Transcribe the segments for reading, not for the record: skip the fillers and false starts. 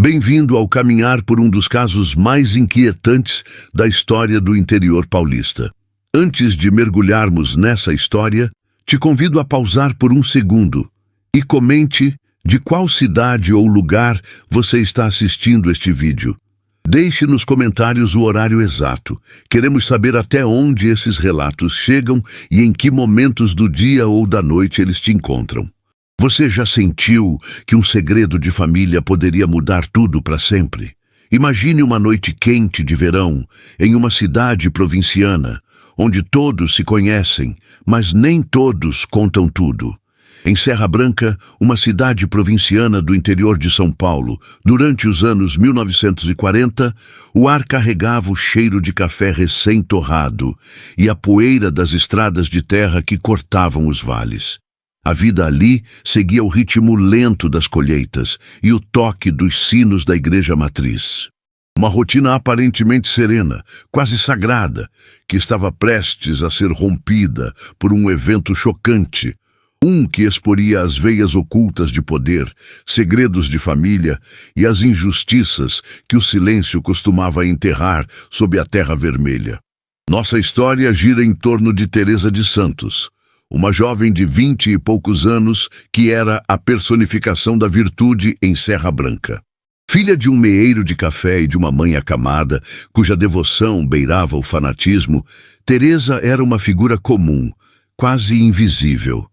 Bem-vindo ao caminhar por um dos casos mais inquietantes da história do interior paulista. Antes de mergulharmos nessa história, te convido a pausar por um segundo e comente de qual cidade ou lugar você está assistindo este vídeo. Deixe nos comentários o horário exato. Queremos saber até onde esses relatos chegam e em que momentos do dia ou da noite eles te encontram. Você já sentiu que um segredo de família poderia mudar tudo para sempre? Imagine uma noite quente de verão, em uma cidade provinciana, onde todos se conhecem, mas nem todos contam tudo. Em Serra Branca, uma cidade provinciana do interior de São Paulo, durante os anos 1940, o ar carregava o cheiro de café recém-torrado e a poeira das estradas de terra que cortavam os vales. A vida ali seguia o ritmo lento das colheitas e o toque dos sinos da igreja matriz. Uma rotina aparentemente serena, quase sagrada, que estava prestes a ser rompida por um evento chocante, que exporia as veias ocultas de poder, segredos de família e as injustiças que o silêncio costumava enterrar sob a terra vermelha. Nossa história gira em torno de Teresa de Santos, uma jovem de 20 e poucos anos que era a personificação da virtude em Serra Branca. Filha de um meeiro de café e de uma mãe acamada, cuja devoção beirava o fanatismo, Teresa era uma figura comum, quase invisível.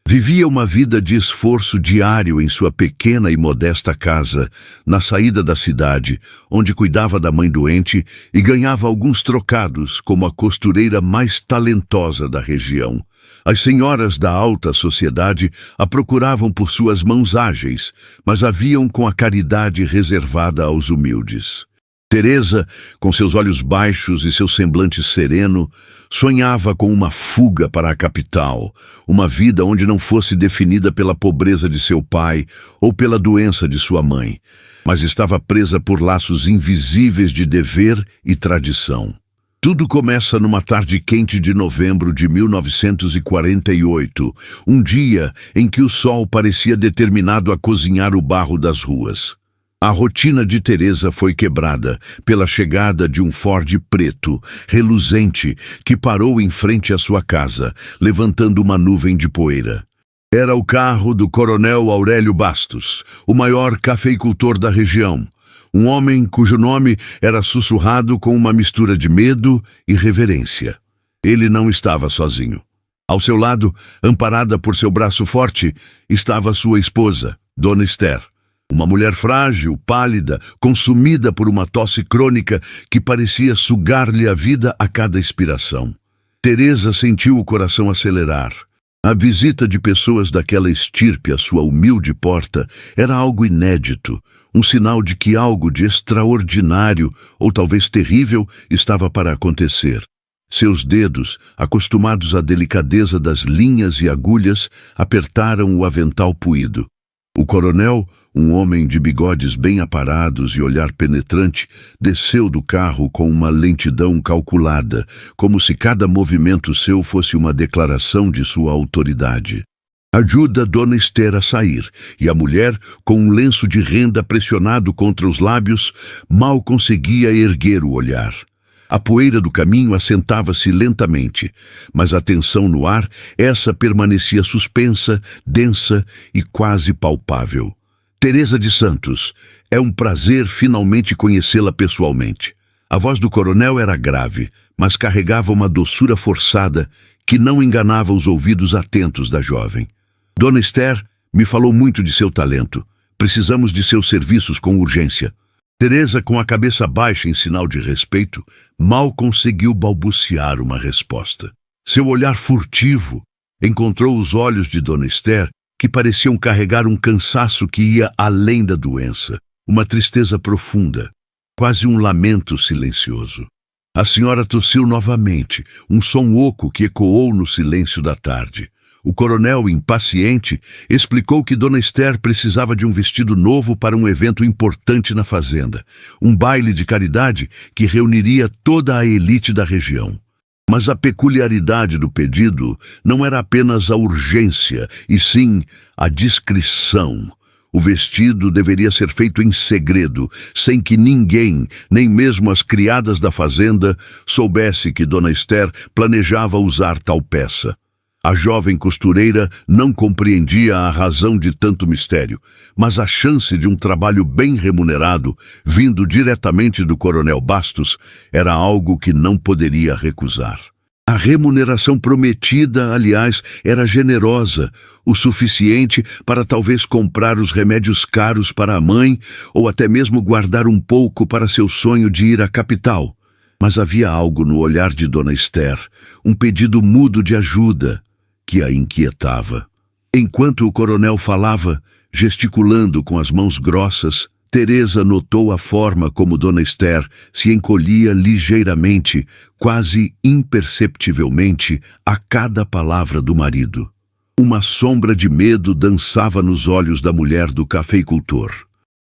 Vivia uma vida de esforço diário em sua pequena e modesta casa, na saída da cidade, onde cuidava da mãe doente e ganhava alguns trocados como a costureira mais talentosa da região. As senhoras da alta sociedade a procuravam por suas mãos ágeis, mas a viam com a caridade reservada aos humildes. Teresa, com seus olhos baixos e seu semblante sereno, sonhava com uma fuga para a capital, uma vida onde não fosse definida pela pobreza de seu pai ou pela doença de sua mãe, mas estava presa por laços invisíveis de dever e tradição. Tudo começa numa tarde quente de novembro de 1948, um dia em que o sol parecia determinado a cozinhar o barro das ruas. A rotina de Teresa foi quebrada pela chegada de um Ford preto, reluzente, que parou em frente à sua casa, levantando uma nuvem de poeira. Era o carro do coronel Aurélio Bastos, o maior cafeicultor da região, um homem cujo nome era sussurrado com uma mistura de medo e reverência. Ele não estava sozinho. Ao seu lado, amparada por seu braço forte, estava sua esposa, Dona Esther. Uma mulher frágil, pálida, consumida por uma tosse crônica que parecia sugar-lhe a vida a cada expiração. Teresa sentiu o coração acelerar. A visita de pessoas daquela estirpe à sua humilde porta era algo inédito, um sinal de que algo de extraordinário, ou talvez terrível, estava para acontecer. Seus dedos, acostumados à delicadeza das linhas e agulhas, apertaram o avental puído. O coronel, um homem de bigodes bem aparados e olhar penetrante, desceu do carro com uma lentidão calculada, como se cada movimento seu fosse uma declaração de sua autoridade. Ajuda Dona Esther a sair, e a mulher, com um lenço de renda pressionado contra os lábios, mal conseguia erguer o olhar. A poeira do caminho assentava-se lentamente, mas a tensão no ar, essa permanecia suspensa, densa e quase palpável. Teresa de Santos, é um prazer finalmente conhecê-la pessoalmente. A voz do coronel era grave, mas carregava uma doçura forçada que não enganava os ouvidos atentos da jovem. Dona Esther me falou muito de seu talento. Precisamos de seus serviços com urgência. Teresa, com a cabeça baixa em sinal de respeito, mal conseguiu balbuciar uma resposta. Seu olhar furtivo encontrou os olhos de Dona Esther, que pareciam carregar um cansaço que ia além da doença, uma tristeza profunda, quase um lamento silencioso. A senhora tossiu novamente, um som oco que ecoou no silêncio da tarde. O coronel, impaciente, explicou que Dona Esther precisava de um vestido novo para um evento importante na fazenda, um baile de caridade que reuniria toda a elite da região. Mas a peculiaridade do pedido não era apenas a urgência, e sim a discrição. O vestido deveria ser feito em segredo, sem que ninguém, nem mesmo as criadas da fazenda, soubesse que Dona Esther planejava usar tal peça. A jovem costureira não compreendia a razão de tanto mistério, mas a chance de um trabalho bem remunerado, vindo diretamente do Coronel Bastos, era algo que não poderia recusar. A remuneração prometida, aliás, era generosa, o suficiente para talvez comprar os remédios caros para a mãe ou até mesmo guardar um pouco para seu sonho de ir à capital. Mas havia algo no olhar de Dona Esther, um pedido mudo de ajuda, que a inquietava. Enquanto o coronel falava, gesticulando com as mãos grossas, Teresa notou a forma como Dona Esther se encolhia ligeiramente, quase imperceptivelmente, a cada palavra do marido. Uma sombra de medo dançava nos olhos da mulher do cafeicultor.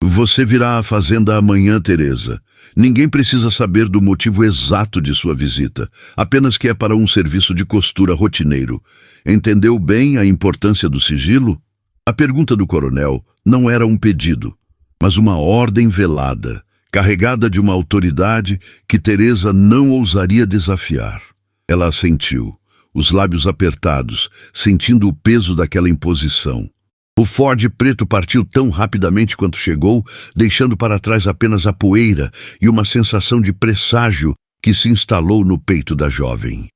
Você virá à fazenda amanhã, Teresa. Ninguém precisa saber do motivo exato de sua visita, apenas que é para um serviço de costura rotineiro. Entendeu bem a importância do sigilo? A pergunta do coronel não era um pedido, mas uma ordem velada, carregada de uma autoridade que Teresa não ousaria desafiar. Ela assentiu, os lábios apertados, sentindo o peso daquela imposição. O Ford preto partiu tão rapidamente quanto chegou, deixando para trás apenas a poeira e uma sensação de presságio que se instalou no peito da jovem.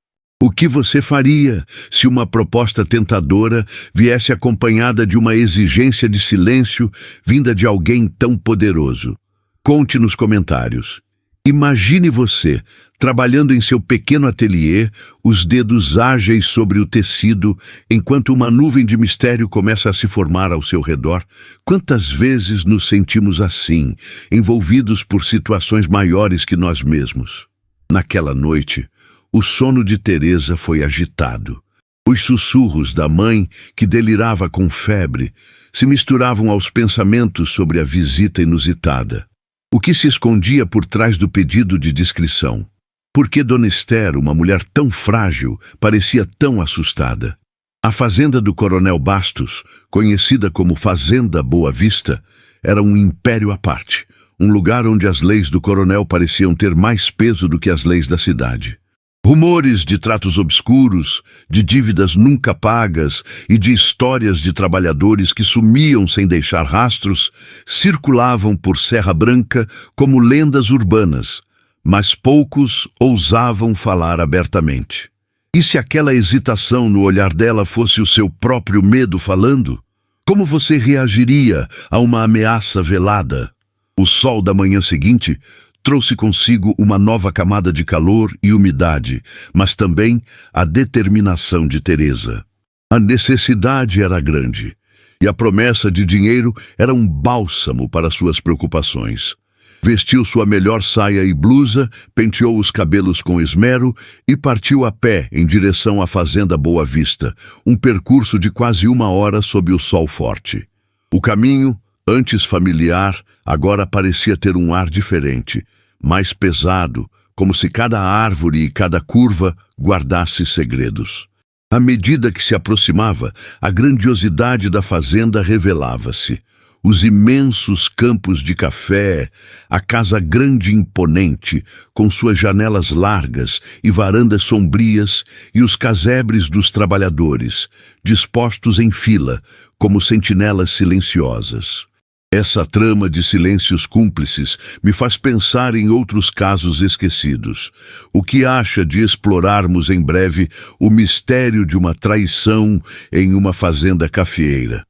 O que você faria se uma proposta tentadora viesse acompanhada de uma exigência de silêncio vinda de alguém tão poderoso? Conte nos comentários. Imagine você, trabalhando em seu pequeno ateliê, os dedos ágeis sobre o tecido, enquanto uma nuvem de mistério começa a se formar ao seu redor. Quantas vezes nos sentimos assim, envolvidos por situações maiores que nós mesmos? Naquela noite, o sono de Teresa foi agitado. Os sussurros da mãe, que delirava com febre, se misturavam aos pensamentos sobre a visita inusitada. O que se escondia por trás do pedido de discrição? Por que Dona Esther, uma mulher tão frágil, parecia tão assustada? A fazenda do Coronel Bastos, conhecida como Fazenda Boa Vista, era um império à parte, um lugar onde as leis do coronel pareciam ter mais peso do que as leis da cidade. Rumores de tratos obscuros, de dívidas nunca pagas e de histórias de trabalhadores que sumiam sem deixar rastros circulavam por Serra Branca como lendas urbanas, mas poucos ousavam falar abertamente. E se aquela hesitação no olhar dela fosse o seu próprio medo falando? Como você reagiria a uma ameaça velada? O sol da manhã seguinte trouxe consigo uma nova camada de calor e umidade, mas também a determinação de Teresa. A necessidade era grande, e a promessa de dinheiro era um bálsamo para suas preocupações. Vestiu sua melhor saia e blusa, penteou os cabelos com esmero e partiu a pé em direção à Fazenda Boa Vista, um percurso de quase 1 hora sob o sol forte. O caminho, antes familiar, agora parecia ter um ar diferente, mais pesado, como se cada árvore e cada curva guardasse segredos. À medida que se aproximava, a grandiosidade da fazenda revelava-se. Os imensos campos de café, a casa grande e imponente, com suas janelas largas e varandas sombrias, e os casebres dos trabalhadores, dispostos em fila, como sentinelas silenciosas. Essa trama de silêncios cúmplices me faz pensar em outros casos esquecidos. O que acha de explorarmos em breve o mistério de uma traição em uma fazenda cafeeira?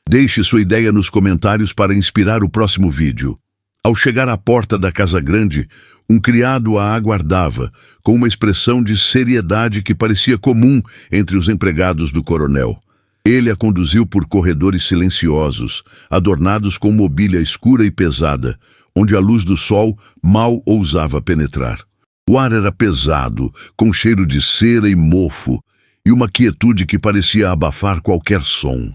Deixe sua ideia nos comentários para inspirar o próximo vídeo. Ao chegar à porta da casa grande, um criado a aguardava, com uma expressão de seriedade que parecia comum entre os empregados do coronel. Ele a conduziu por corredores silenciosos, adornados com mobília escura e pesada, onde a luz do sol mal ousava penetrar. O ar era pesado, com cheiro de cera e mofo, e uma quietude que parecia abafar qualquer som.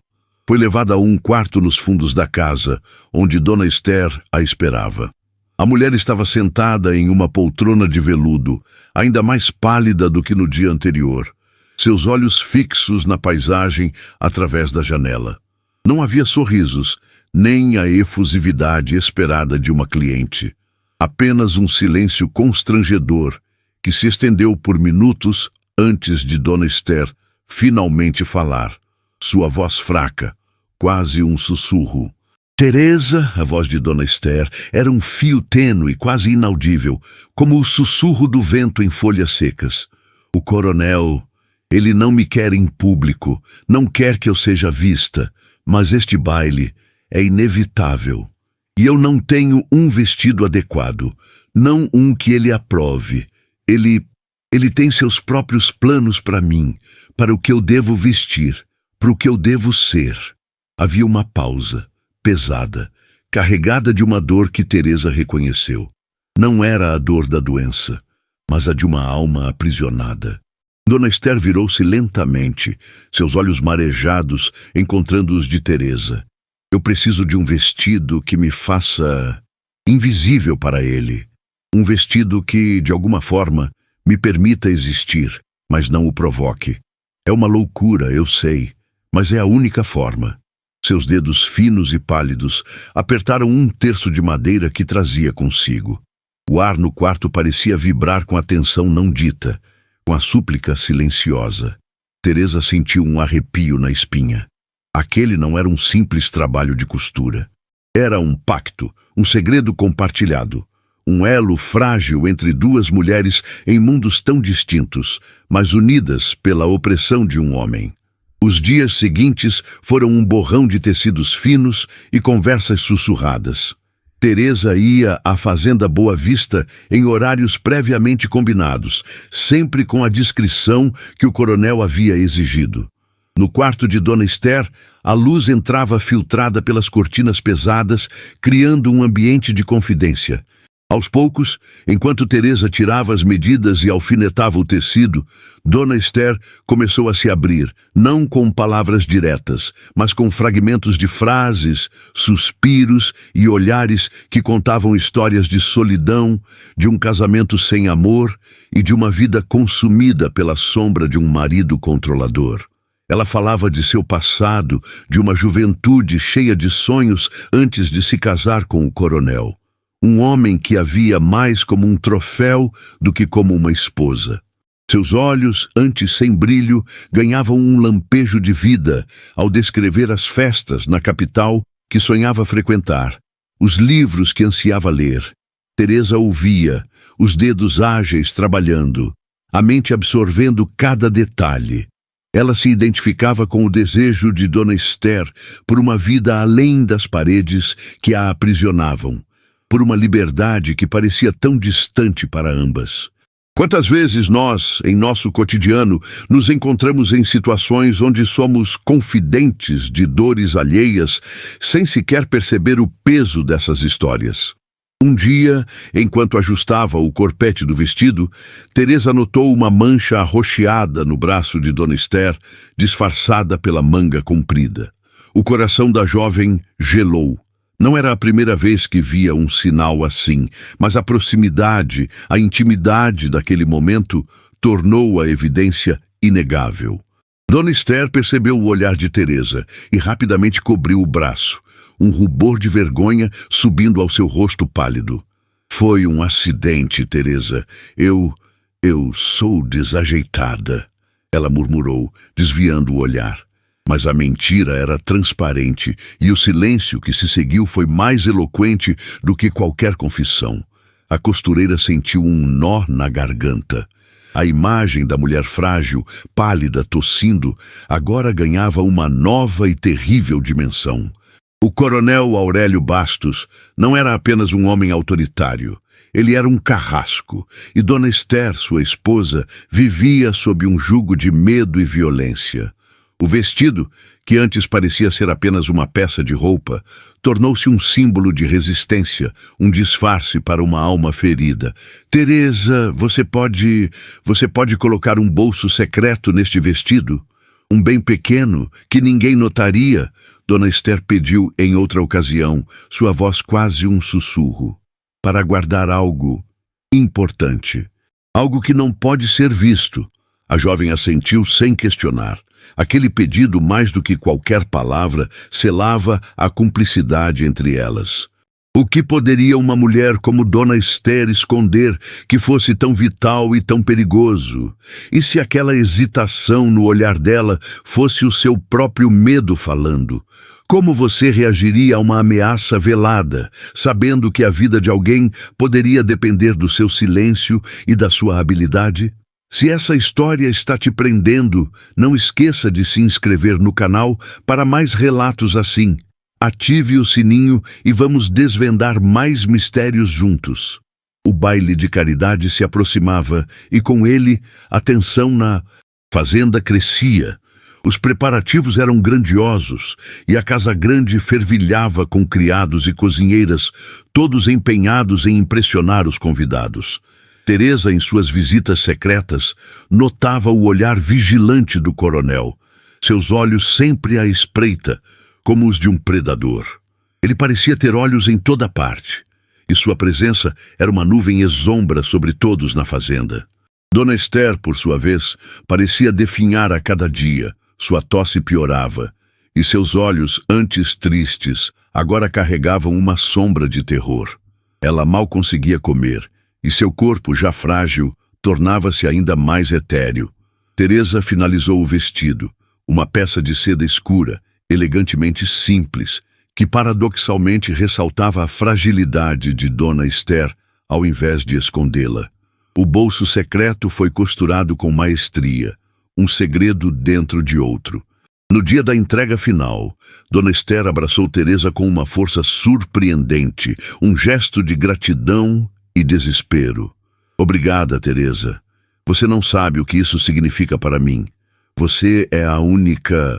Foi levada a um quarto nos fundos da casa, onde Dona Esther a esperava. A mulher estava sentada em uma poltrona de veludo, ainda mais pálida do que no dia anterior, seus olhos fixos na paisagem através da janela. Não havia sorrisos, nem a efusividade esperada de uma cliente. Apenas um silêncio constrangedor que se estendeu por minutos antes de Dona Esther finalmente falar. Sua voz fraca, quase um sussurro. Teresa, a voz de Dona Esther, era um fio tênue, quase inaudível, como o sussurro do vento em folhas secas. O coronel, ele não me quer em público, não quer que eu seja vista, mas este baile é inevitável. E eu não tenho um vestido adequado, não um que ele aprove. Ele tem seus próprios planos para mim, para o que eu devo vestir, para o que eu devo ser. Havia uma pausa, pesada, carregada de uma dor que Teresa reconheceu. Não era a dor da doença, mas a de uma alma aprisionada. Dona Esther virou-se lentamente, seus olhos marejados, encontrando os de Teresa. Eu preciso de um vestido que me faça invisível para ele. Um vestido que, de alguma forma, me permita existir, mas não o provoque. É uma loucura, eu sei, mas é a única forma. Seus dedos finos e pálidos apertaram um terço de madeira que trazia consigo. O ar no quarto parecia vibrar com a tensão não dita, com a súplica silenciosa. Teresa sentiu um arrepio na espinha. Aquele não era um simples trabalho de costura. Era um pacto, um segredo compartilhado. Um elo frágil entre duas mulheres em mundos tão distintos, mas unidas pela opressão de um homem. Os dias seguintes foram um borrão de tecidos finos e conversas sussurradas. Teresa ia à Fazenda Boa Vista em horários previamente combinados, sempre com a discrição que o coronel havia exigido. No quarto de Dona Esther, a luz entrava filtrada pelas cortinas pesadas, criando um ambiente de confidência. Aos poucos, enquanto Teresa tirava as medidas e alfinetava o tecido, Dona Esther começou a se abrir, não com palavras diretas, mas com fragmentos de frases, suspiros e olhares que contavam histórias de solidão, de um casamento sem amor e de uma vida consumida pela sombra de um marido controlador. Ela falava de seu passado, de uma juventude cheia de sonhos antes de se casar com o coronel. Um homem que a via mais como um troféu do que como uma esposa. Seus olhos, antes sem brilho, ganhavam um lampejo de vida ao descrever as festas na capital que sonhava frequentar, os livros que ansiava ler. Teresa ouvia, os dedos ágeis trabalhando, a mente absorvendo cada detalhe. Ela se identificava com o desejo de Dona Esther por uma vida além das paredes que a aprisionavam, por uma liberdade que parecia tão distante para ambas. Quantas vezes nós, em nosso cotidiano, nos encontramos em situações onde somos confidentes de dores alheias, sem sequer perceber o peso dessas histórias? Um dia, enquanto ajustava o corpete do vestido, Teresa notou uma mancha arroxeada no braço de Dona Esther, disfarçada pela manga comprida. O coração da jovem gelou. Não era a primeira vez que via um sinal assim, mas a proximidade, a intimidade daquele momento tornou a evidência inegável. Dona Esther percebeu o olhar de Teresa e rapidamente cobriu o braço, um rubor de vergonha subindo ao seu rosto pálido. Foi um acidente, Teresa. Eu sou desajeitada, ela murmurou, desviando o olhar. Mas a mentira era transparente e o silêncio que se seguiu foi mais eloquente do que qualquer confissão. A costureira sentiu um nó na garganta. A imagem da mulher frágil, pálida, tossindo, agora ganhava uma nova e terrível dimensão. O coronel Aurélio Bastos não era apenas um homem autoritário. Ele era um carrasco, e Dona Esther, sua esposa, vivia sob um jugo de medo e violência. O vestido, que antes parecia ser apenas uma peça de roupa, tornou-se um símbolo de resistência, um disfarce para uma alma ferida. Teresa, você pode colocar um bolso secreto neste vestido? Um bem pequeno, que ninguém notaria, Dona Esther pediu em outra ocasião, sua voz quase um sussurro, para guardar algo importante, algo que não pode ser visto. A jovem assentiu sem questionar. Aquele pedido, mais do que qualquer palavra, selava a cumplicidade entre elas. O que poderia uma mulher como Dona Esther esconder que fosse tão vital e tão perigoso? E se aquela hesitação no olhar dela fosse o seu próprio medo falando? Como você reagiria a uma ameaça velada, sabendo que a vida de alguém poderia depender do seu silêncio e da sua habilidade? Se essa história está te prendendo, não esqueça de se inscrever no canal para mais relatos assim. Ative o sininho e vamos desvendar mais mistérios juntos. O baile de caridade se aproximava e com ele a tensão na fazenda crescia. Os preparativos eram grandiosos e a casa grande fervilhava com criados e cozinheiras, todos empenhados em impressionar os convidados. Teresa, em suas visitas secretas, notava o olhar vigilante do coronel, seus olhos sempre à espreita, como os de um predador. Ele parecia ter olhos em toda parte, e sua presença era uma nuvem essombra sobre todos na fazenda. Dona Esther, por sua vez, parecia definhar a cada dia. Sua tosse piorava, e seus olhos, antes tristes, agora carregavam uma sombra de terror. Ela mal conseguia comer, e seu corpo, já frágil, tornava-se ainda mais etéreo. Teresa finalizou o vestido, uma peça de seda escura, elegantemente simples, que paradoxalmente ressaltava a fragilidade de Dona Esther, ao invés de escondê-la. O bolso secreto foi costurado com maestria, um segredo dentro de outro. No dia da entrega final, Dona Esther abraçou Teresa com uma força surpreendente, um gesto de gratidão e desespero. Obrigada, Teresa. Você não sabe o que isso significa para mim. Você é a única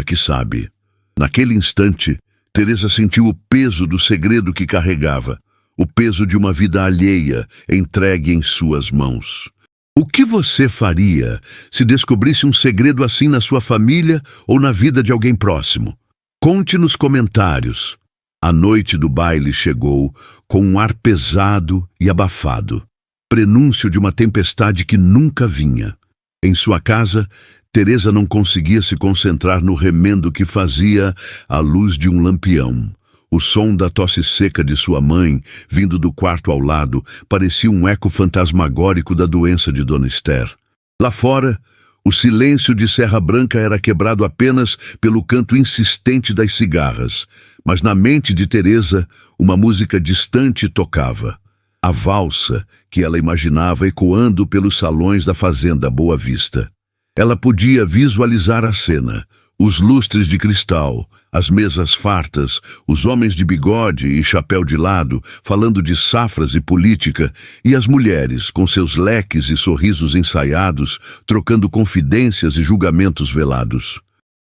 que sabe. Naquele instante, Teresa sentiu o peso do segredo que carregava, o peso de uma vida alheia entregue em suas mãos. O que você faria se descobrisse um segredo assim na sua família ou na vida de alguém próximo? Conte nos comentários. A noite do baile chegou com um ar pesado e abafado, prenúncio de uma tempestade que nunca vinha. Em sua casa, Teresa não conseguia se concentrar no remendo que fazia à luz de um lampião. O som da tosse seca de sua mãe, vindo do quarto ao lado, parecia um eco fantasmagórico da doença de Dona Esther. Lá fora, o silêncio de Serra Branca era quebrado apenas pelo canto insistente das cigarras, mas na mente de Teresa, uma música distante tocava. A valsa que ela imaginava ecoando pelos salões da fazenda Boa Vista. Ela podia visualizar a cena. Os lustres de cristal, as mesas fartas, os homens de bigode e chapéu de lado, falando de safras e política, e as mulheres, com seus leques e sorrisos ensaiados, trocando confidências e julgamentos velados.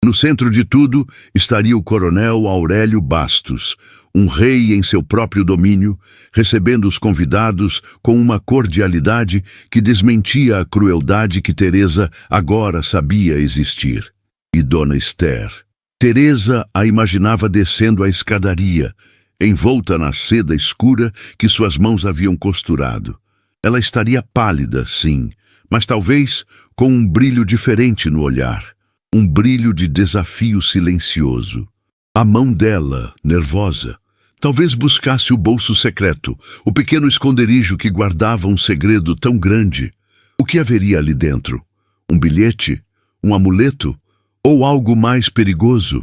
No centro de tudo estaria o coronel Aurélio Bastos, um rei em seu próprio domínio, recebendo os convidados com uma cordialidade que desmentia a crueldade que Teresa agora sabia existir. E Dona Esther. Teresa a imaginava descendo a escadaria, envolta na seda escura que suas mãos haviam costurado. Ela estaria pálida, sim, mas talvez com um brilho diferente no olhar, um brilho de desafio silencioso. A mão dela, nervosa, talvez buscasse o bolso secreto, o pequeno esconderijo que guardava um segredo tão grande. O que haveria ali dentro? Um bilhete? Um amuleto? Ou algo mais perigoso?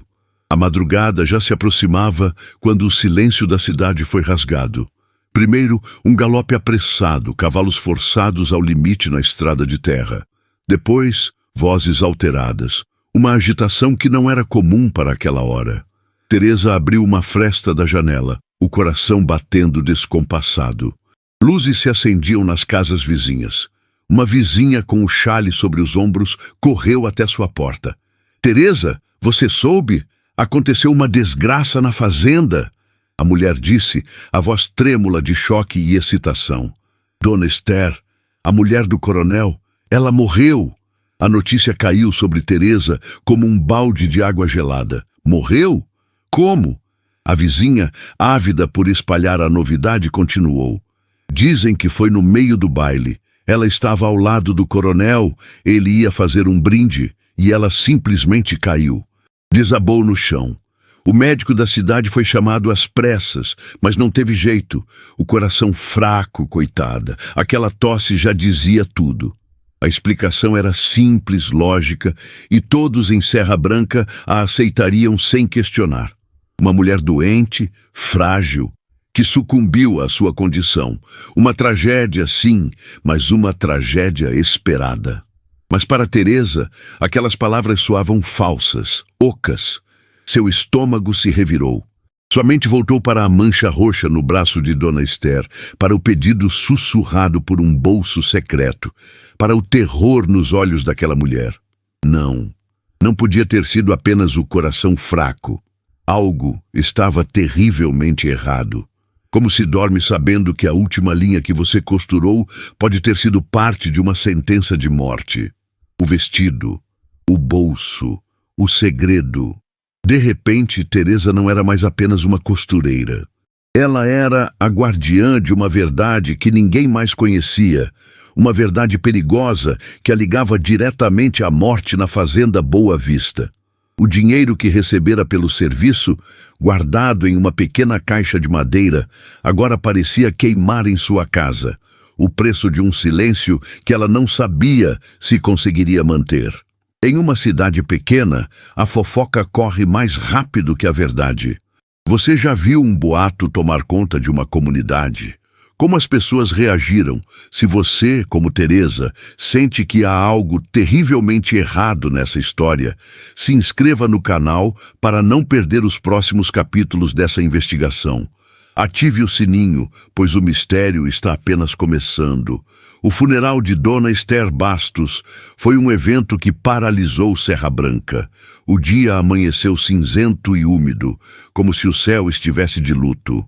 A madrugada já se aproximava quando o silêncio da cidade foi rasgado. Primeiro, um galope apressado, cavalos forçados ao limite na estrada de terra. Depois, vozes alteradas, uma agitação que não era comum para aquela hora. Teresa abriu uma fresta da janela, o coração batendo descompassado. Luzes se acendiam nas casas vizinhas. Uma vizinha com o chale sobre os ombros correu até sua porta. Teresa, você soube? Aconteceu uma desgraça na fazenda. A mulher disse, a voz trêmula de choque e excitação. Dona Esther, a mulher do coronel, ela morreu. A notícia caiu sobre Teresa como um balde de água gelada. Morreu? Como? A vizinha, ávida por espalhar a novidade, continuou. Dizem que foi no meio do baile. Ela estava ao lado do coronel, ele ia fazer um brinde, e ela simplesmente caiu. Desabou no chão. O médico da cidade foi chamado às pressas, mas não teve jeito. O coração fraco, coitada. Aquela tosse já dizia tudo. A explicação era simples, lógica, e todos em Serra Branca a aceitariam sem questionar. Uma mulher doente, frágil, que sucumbiu à sua condição. Uma tragédia, sim, mas uma tragédia esperada. Mas para Teresa, aquelas palavras soavam falsas, ocas. Seu estômago se revirou. Sua mente voltou para a mancha roxa no braço de Dona Esther, para o pedido sussurrado por um bolso secreto, para o terror nos olhos daquela mulher. Não podia ter sido apenas o coração fraco. Algo estava terrivelmente errado. Como se dorme sabendo que a última linha que você costurou pode ter sido parte de uma sentença de morte. O vestido, o bolso, o segredo. De repente, Teresa não era mais apenas uma costureira. Ela era a guardiã de uma verdade que ninguém mais conhecia, uma verdade perigosa que a ligava diretamente à morte na fazenda Boa Vista. O dinheiro que recebera pelo serviço, guardado em uma pequena caixa de madeira, agora parecia queimar em sua casa, o preço de um silêncio que ela não sabia se conseguiria manter. Em uma cidade pequena, a fofoca corre mais rápido que a verdade. Você já viu um boato tomar conta de uma comunidade? Como as pessoas reagiram se você, como Teresa, sente que há algo terrivelmente errado nessa história? Se inscreva no canal para não perder os próximos capítulos dessa investigação. Ative o sininho, pois o mistério está apenas começando. O funeral de Dona Esther Bastos foi um evento que paralisou Serra Branca. O dia amanheceu cinzento e úmido, como se o céu estivesse de luto.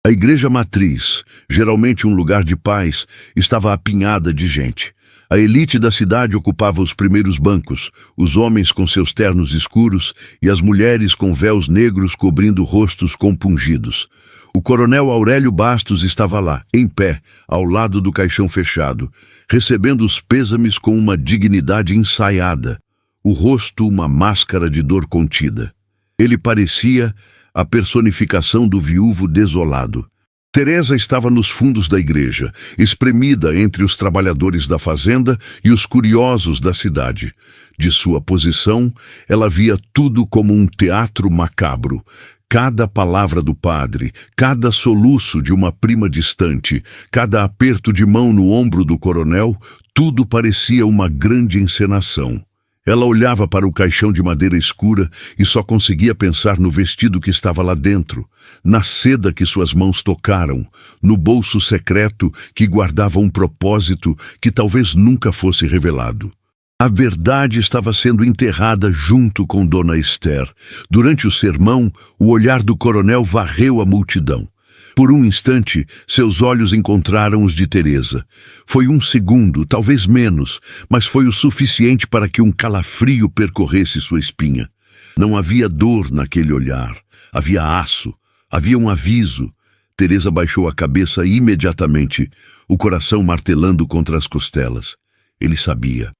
A igreja matriz, geralmente um lugar de paz, estava apinhada de gente. A elite da cidade ocupava os primeiros bancos, os homens com seus ternos escuros e as mulheres com véus negros cobrindo rostos compungidos. O coronel Aurélio Bastos estava lá, em pé, ao lado do caixão fechado, recebendo os pêsames com uma dignidade ensaiada, o rosto uma máscara de dor contida. Ele parecia a personificação do viúvo desolado. Teresa estava nos fundos da igreja, espremida entre os trabalhadores da fazenda e os curiosos da cidade. De sua posição, ela via tudo como um teatro macabro. Cada palavra do padre, cada soluço de uma prima distante, cada aperto de mão no ombro do coronel, tudo parecia uma grande encenação. Ela olhava para o caixão de madeira escura e só conseguia pensar no vestido que estava lá dentro, na seda que suas mãos tocaram, no bolso secreto que guardava um propósito que talvez nunca fosse revelado. A verdade estava sendo enterrada junto com Dona Esther. Durante o sermão, o olhar do coronel varreu a multidão. Por um instante, seus olhos encontraram os de Teresa. Foi um segundo, talvez menos, mas foi o suficiente para que um calafrio percorresse sua espinha. Não havia dor naquele olhar. Havia aço. Havia um aviso. Teresa baixou a cabeça imediatamente, o coração martelando contra as costelas. Ele sabia.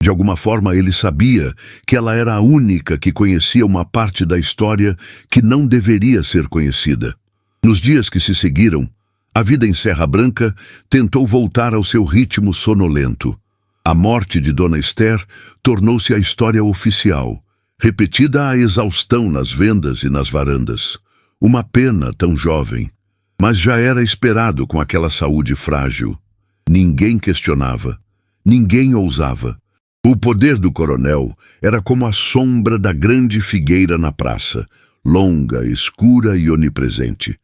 De alguma forma, ele sabia que ela era a única que conhecia uma parte da história que não deveria ser conhecida. Nos dias que se seguiram, a vida em Serra Branca tentou voltar ao seu ritmo sonolento. A morte de Dona Esther tornou-se a história oficial, repetida à exaustão nas vendas e nas varandas. Uma pena tão jovem, mas já era esperado com aquela saúde frágil. Ninguém questionava, ninguém ousava. O poder do coronel era como a sombra da grande figueira na praça, longa, escura e onipresente.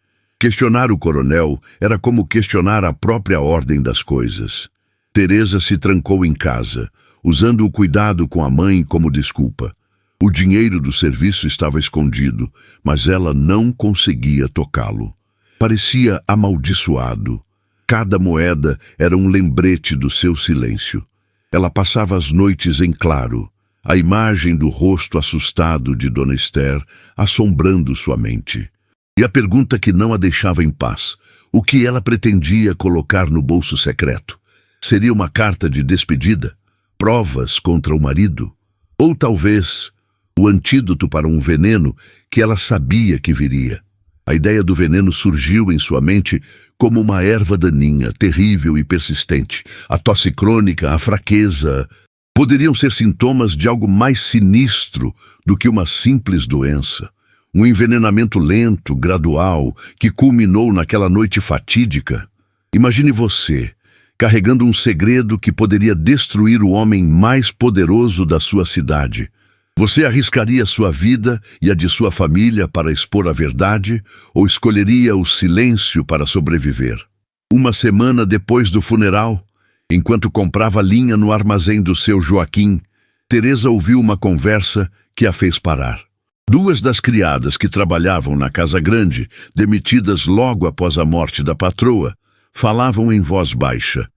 Questionar o coronel era como questionar a própria ordem das coisas. Teresa se trancou em casa, usando o cuidado com a mãe como desculpa. O dinheiro do serviço estava escondido, mas ela não conseguia tocá-lo. Parecia amaldiçoado. Cada moeda era um lembrete do seu silêncio. Ela passava as noites em claro, a imagem do rosto assustado de Dona Esther assombrando sua mente. E a pergunta que não a deixava em paz, o que ela pretendia colocar no bolso secreto? Seria uma carta de despedida? Provas contra o marido? Ou talvez o antídoto para um veneno que ela sabia que viria. A ideia do veneno surgiu em sua mente como uma erva daninha, terrível e persistente. A tosse crônica, a fraqueza, poderiam ser sintomas de algo mais sinistro do que uma simples doença. Um envenenamento lento, gradual, que culminou naquela noite fatídica. Imagine você, carregando um segredo que poderia destruir o homem mais poderoso da sua cidade. Você arriscaria sua vida e a de sua família para expor a verdade ou escolheria o silêncio para sobreviver? Uma semana depois do funeral, enquanto comprava linha no armazém do seu Joaquim, Teresa ouviu uma conversa que a fez parar. Duas das criadas que trabalhavam na casa grande, demitidas logo após a morte da patroa, falavam em voz baixa.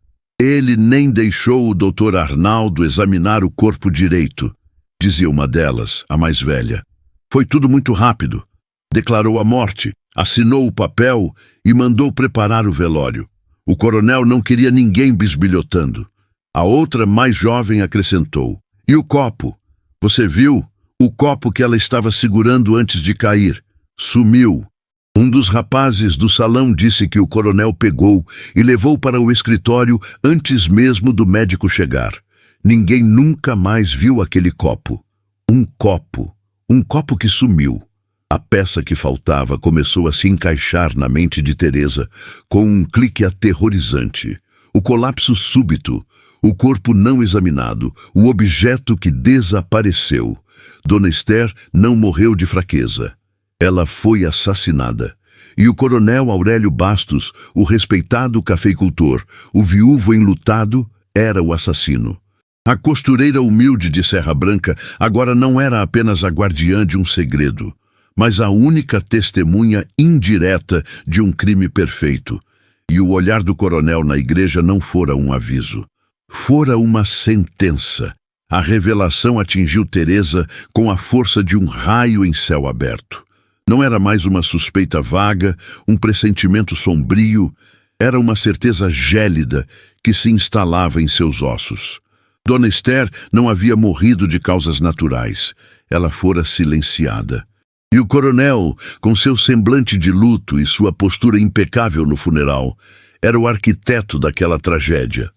Ele nem deixou o Dr. Arnaldo examinar o corpo direito, dizia uma delas, a mais velha. Foi tudo muito rápido. Declarou a morte, assinou o papel e mandou preparar o velório. O coronel não queria ninguém bisbilhotando. A outra, mais jovem, acrescentou. E o copo? Você viu? O copo que ela estava segurando antes de cair. Sumiu. Um dos rapazes do salão disse que o coronel pegou e levou para o escritório antes mesmo do médico chegar. Ninguém nunca mais viu aquele copo. Um copo que sumiu. A peça que faltava começou a se encaixar na mente de Teresa com um clique aterrorizante. O colapso súbito, o corpo não examinado, o objeto que desapareceu. Dona Esther não morreu de fraqueza. Ela foi assassinada. E o coronel Aurélio Bastos, o respeitado cafeicultor, o viúvo enlutado, era o assassino. A costureira humilde de Serra Branca agora não era apenas a guardiã de um segredo, mas a única testemunha indireta de um crime perfeito. E o olhar do coronel na igreja não fora um aviso. Fora uma sentença. A revelação atingiu Teresa com a força de um raio em céu aberto. Não era mais uma suspeita vaga, um pressentimento sombrio, era uma certeza gélida que se instalava em seus ossos. Dona Esther não havia morrido de causas naturais, ela fora silenciada. E o coronel, com seu semblante de luto e sua postura impecável no funeral, era o arquiteto daquela tragédia.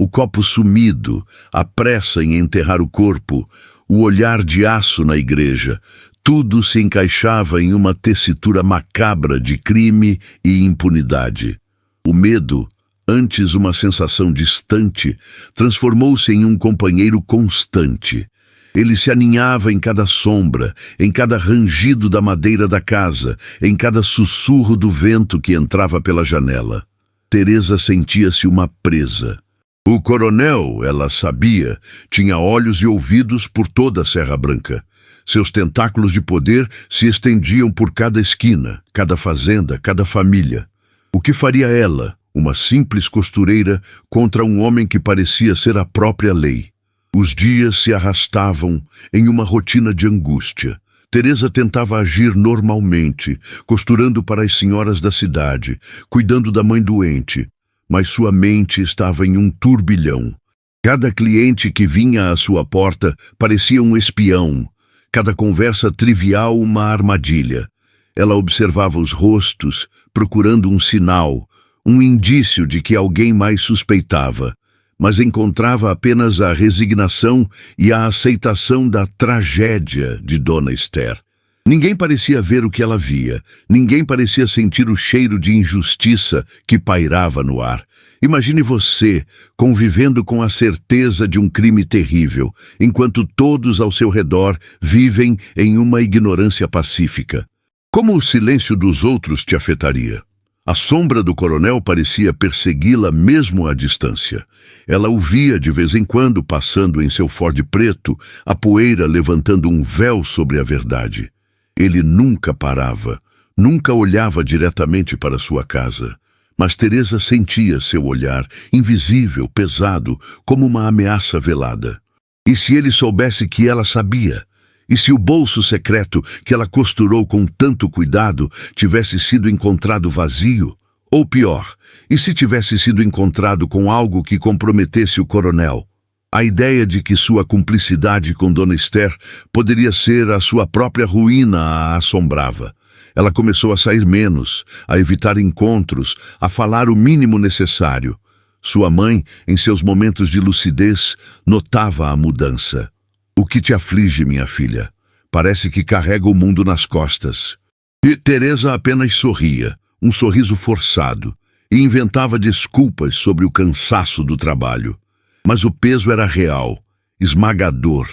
O copo sumido, a pressa em enterrar o corpo, o olhar de aço na igreja, tudo se encaixava em uma tessitura macabra de crime e impunidade. O medo, antes uma sensação distante, transformou-se em um companheiro constante. Ele se aninhava em cada sombra, em cada rangido da madeira da casa, em cada sussurro do vento que entrava pela janela. Teresa sentia-se uma presa. O coronel, ela sabia, tinha olhos e ouvidos por toda a Serra Branca. Seus tentáculos de poder se estendiam por cada esquina, cada fazenda, cada família. O que faria ela, uma simples costureira, contra um homem que parecia ser a própria lei? Os dias se arrastavam em uma rotina de angústia. Teresa tentava agir normalmente, costurando para as senhoras da cidade, cuidando da mãe doente, mas sua mente estava em um turbilhão. Cada cliente que vinha à sua porta parecia um espião, cada conversa trivial uma armadilha. Ela observava os rostos, procurando um sinal, um indício de que alguém mais suspeitava, mas encontrava apenas a resignação e a aceitação da tragédia de Dona Esther. Ninguém parecia ver o que ela via, ninguém parecia sentir o cheiro de injustiça que pairava no ar. Imagine você convivendo com a certeza de um crime terrível, enquanto todos ao seu redor vivem em uma ignorância pacífica. Como o silêncio dos outros te afetaria? A sombra do coronel parecia persegui-la mesmo à distância. Ela o via de vez em quando passando em seu Ford preto, a poeira levantando um véu sobre a verdade. Ele nunca parava, nunca olhava diretamente para sua casa. Mas Teresa sentia seu olhar, invisível, pesado, como uma ameaça velada. E se ele soubesse que ela sabia? E se o bolso secreto que ela costurou com tanto cuidado tivesse sido encontrado vazio? Ou pior, e se tivesse sido encontrado com algo que comprometesse o coronel? A ideia de que sua cumplicidade com Dona Esther poderia ser a sua própria ruína a assombrava. Ela começou a sair menos, a evitar encontros, a falar o mínimo necessário. Sua mãe, em seus momentos de lucidez, notava a mudança. "O que te aflige, minha filha? Parece que carrega o mundo nas costas." E Teresa apenas sorria, um sorriso forçado, e inventava desculpas sobre o cansaço do trabalho. Mas o peso era real, esmagador.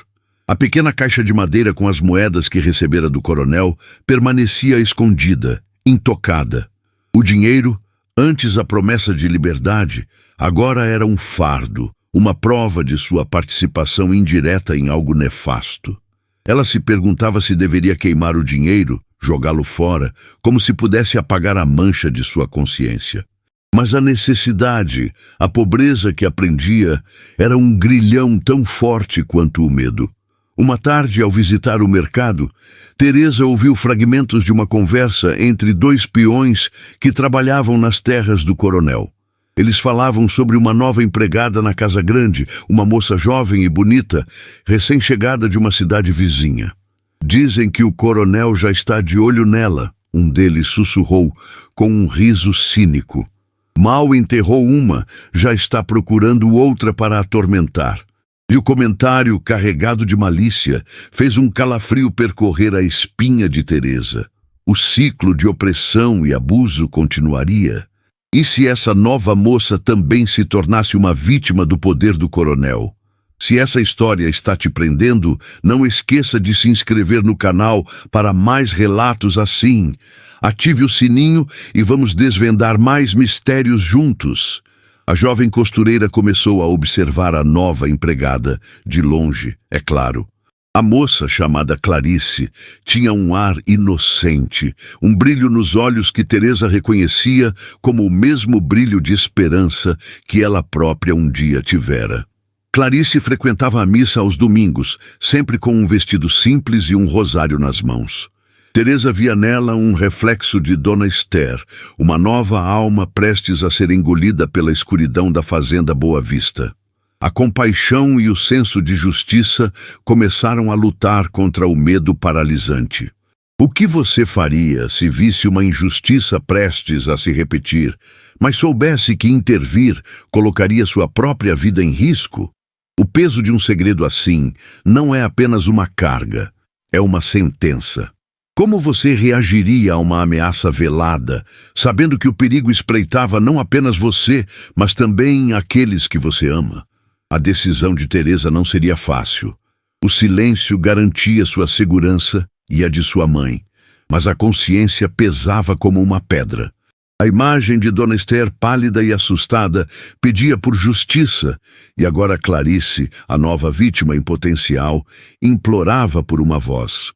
A pequena caixa de madeira com as moedas que recebera do coronel permanecia escondida, intocada. O dinheiro, antes a promessa de liberdade, agora era um fardo, uma prova de sua participação indireta em algo nefasto. Ela se perguntava se deveria queimar o dinheiro, jogá-lo fora, como se pudesse apagar a mancha de sua consciência. Mas a necessidade, a pobreza que aprendia, era um grilhão tão forte quanto o medo. Uma tarde, ao visitar o mercado, Teresa ouviu fragmentos de uma conversa entre dois peões que trabalhavam nas terras do coronel. Eles falavam sobre uma nova empregada na Casa Grande, uma moça jovem e bonita, recém-chegada de uma cidade vizinha. "Dizem que o coronel já está de olho nela", um deles sussurrou, com um riso cínico. "Mal enterrou uma, já está procurando outra para atormentar." E o comentário, carregado de malícia, fez um calafrio percorrer a espinha de Teresa. O ciclo de opressão e abuso continuaria. E se essa nova moça também se tornasse uma vítima do poder do coronel? Se essa história está te prendendo, não esqueça de se inscrever no canal para mais relatos assim. Ative o sininho e vamos desvendar mais mistérios juntos. A jovem costureira começou a observar a nova empregada, de longe, é claro. A moça, chamada Clarice, tinha um ar inocente, um brilho nos olhos que Teresa reconhecia como o mesmo brilho de esperança que ela própria um dia tivera. Clarice frequentava a missa aos domingos, sempre com um vestido simples e um rosário nas mãos. Teresa via nela um reflexo de Dona Esther, uma nova alma prestes a ser engolida pela escuridão da fazenda Boa Vista. A compaixão e o senso de justiça começaram a lutar contra o medo paralisante. O que você faria se visse uma injustiça prestes a se repetir, mas soubesse que intervir colocaria sua própria vida em risco? O peso de um segredo assim não é apenas uma carga, é uma sentença. Como você reagiria a uma ameaça velada, sabendo que o perigo espreitava não apenas você, mas também aqueles que você ama? A decisão de Teresa não seria fácil. O silêncio garantia sua segurança e a de sua mãe, mas a consciência pesava como uma pedra. A imagem de Dona Esther, pálida e assustada, pedia por justiça, e agora Clarice, a nova vítima em potencial, implorava por uma voz.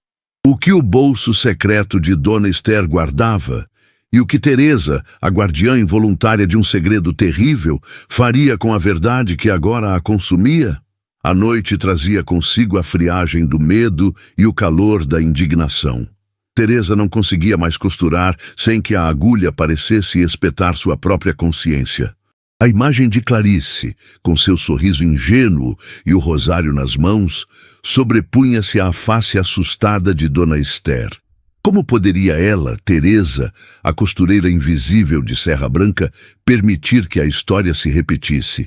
O que o bolso secreto de Dona Esther guardava, e o que Teresa, a guardiã involuntária de um segredo terrível, faria com a verdade que agora a consumia? A noite trazia consigo a friagem do medo e o calor da indignação. Teresa não conseguia mais costurar sem que a agulha parecesse espetar sua própria consciência. A imagem de Clarice, com seu sorriso ingênuo e o rosário nas mãos, sobrepunha-se à face assustada de Dona Esther. Como poderia ela, Teresa, a costureira invisível de Serra Branca, permitir que a história se repetisse?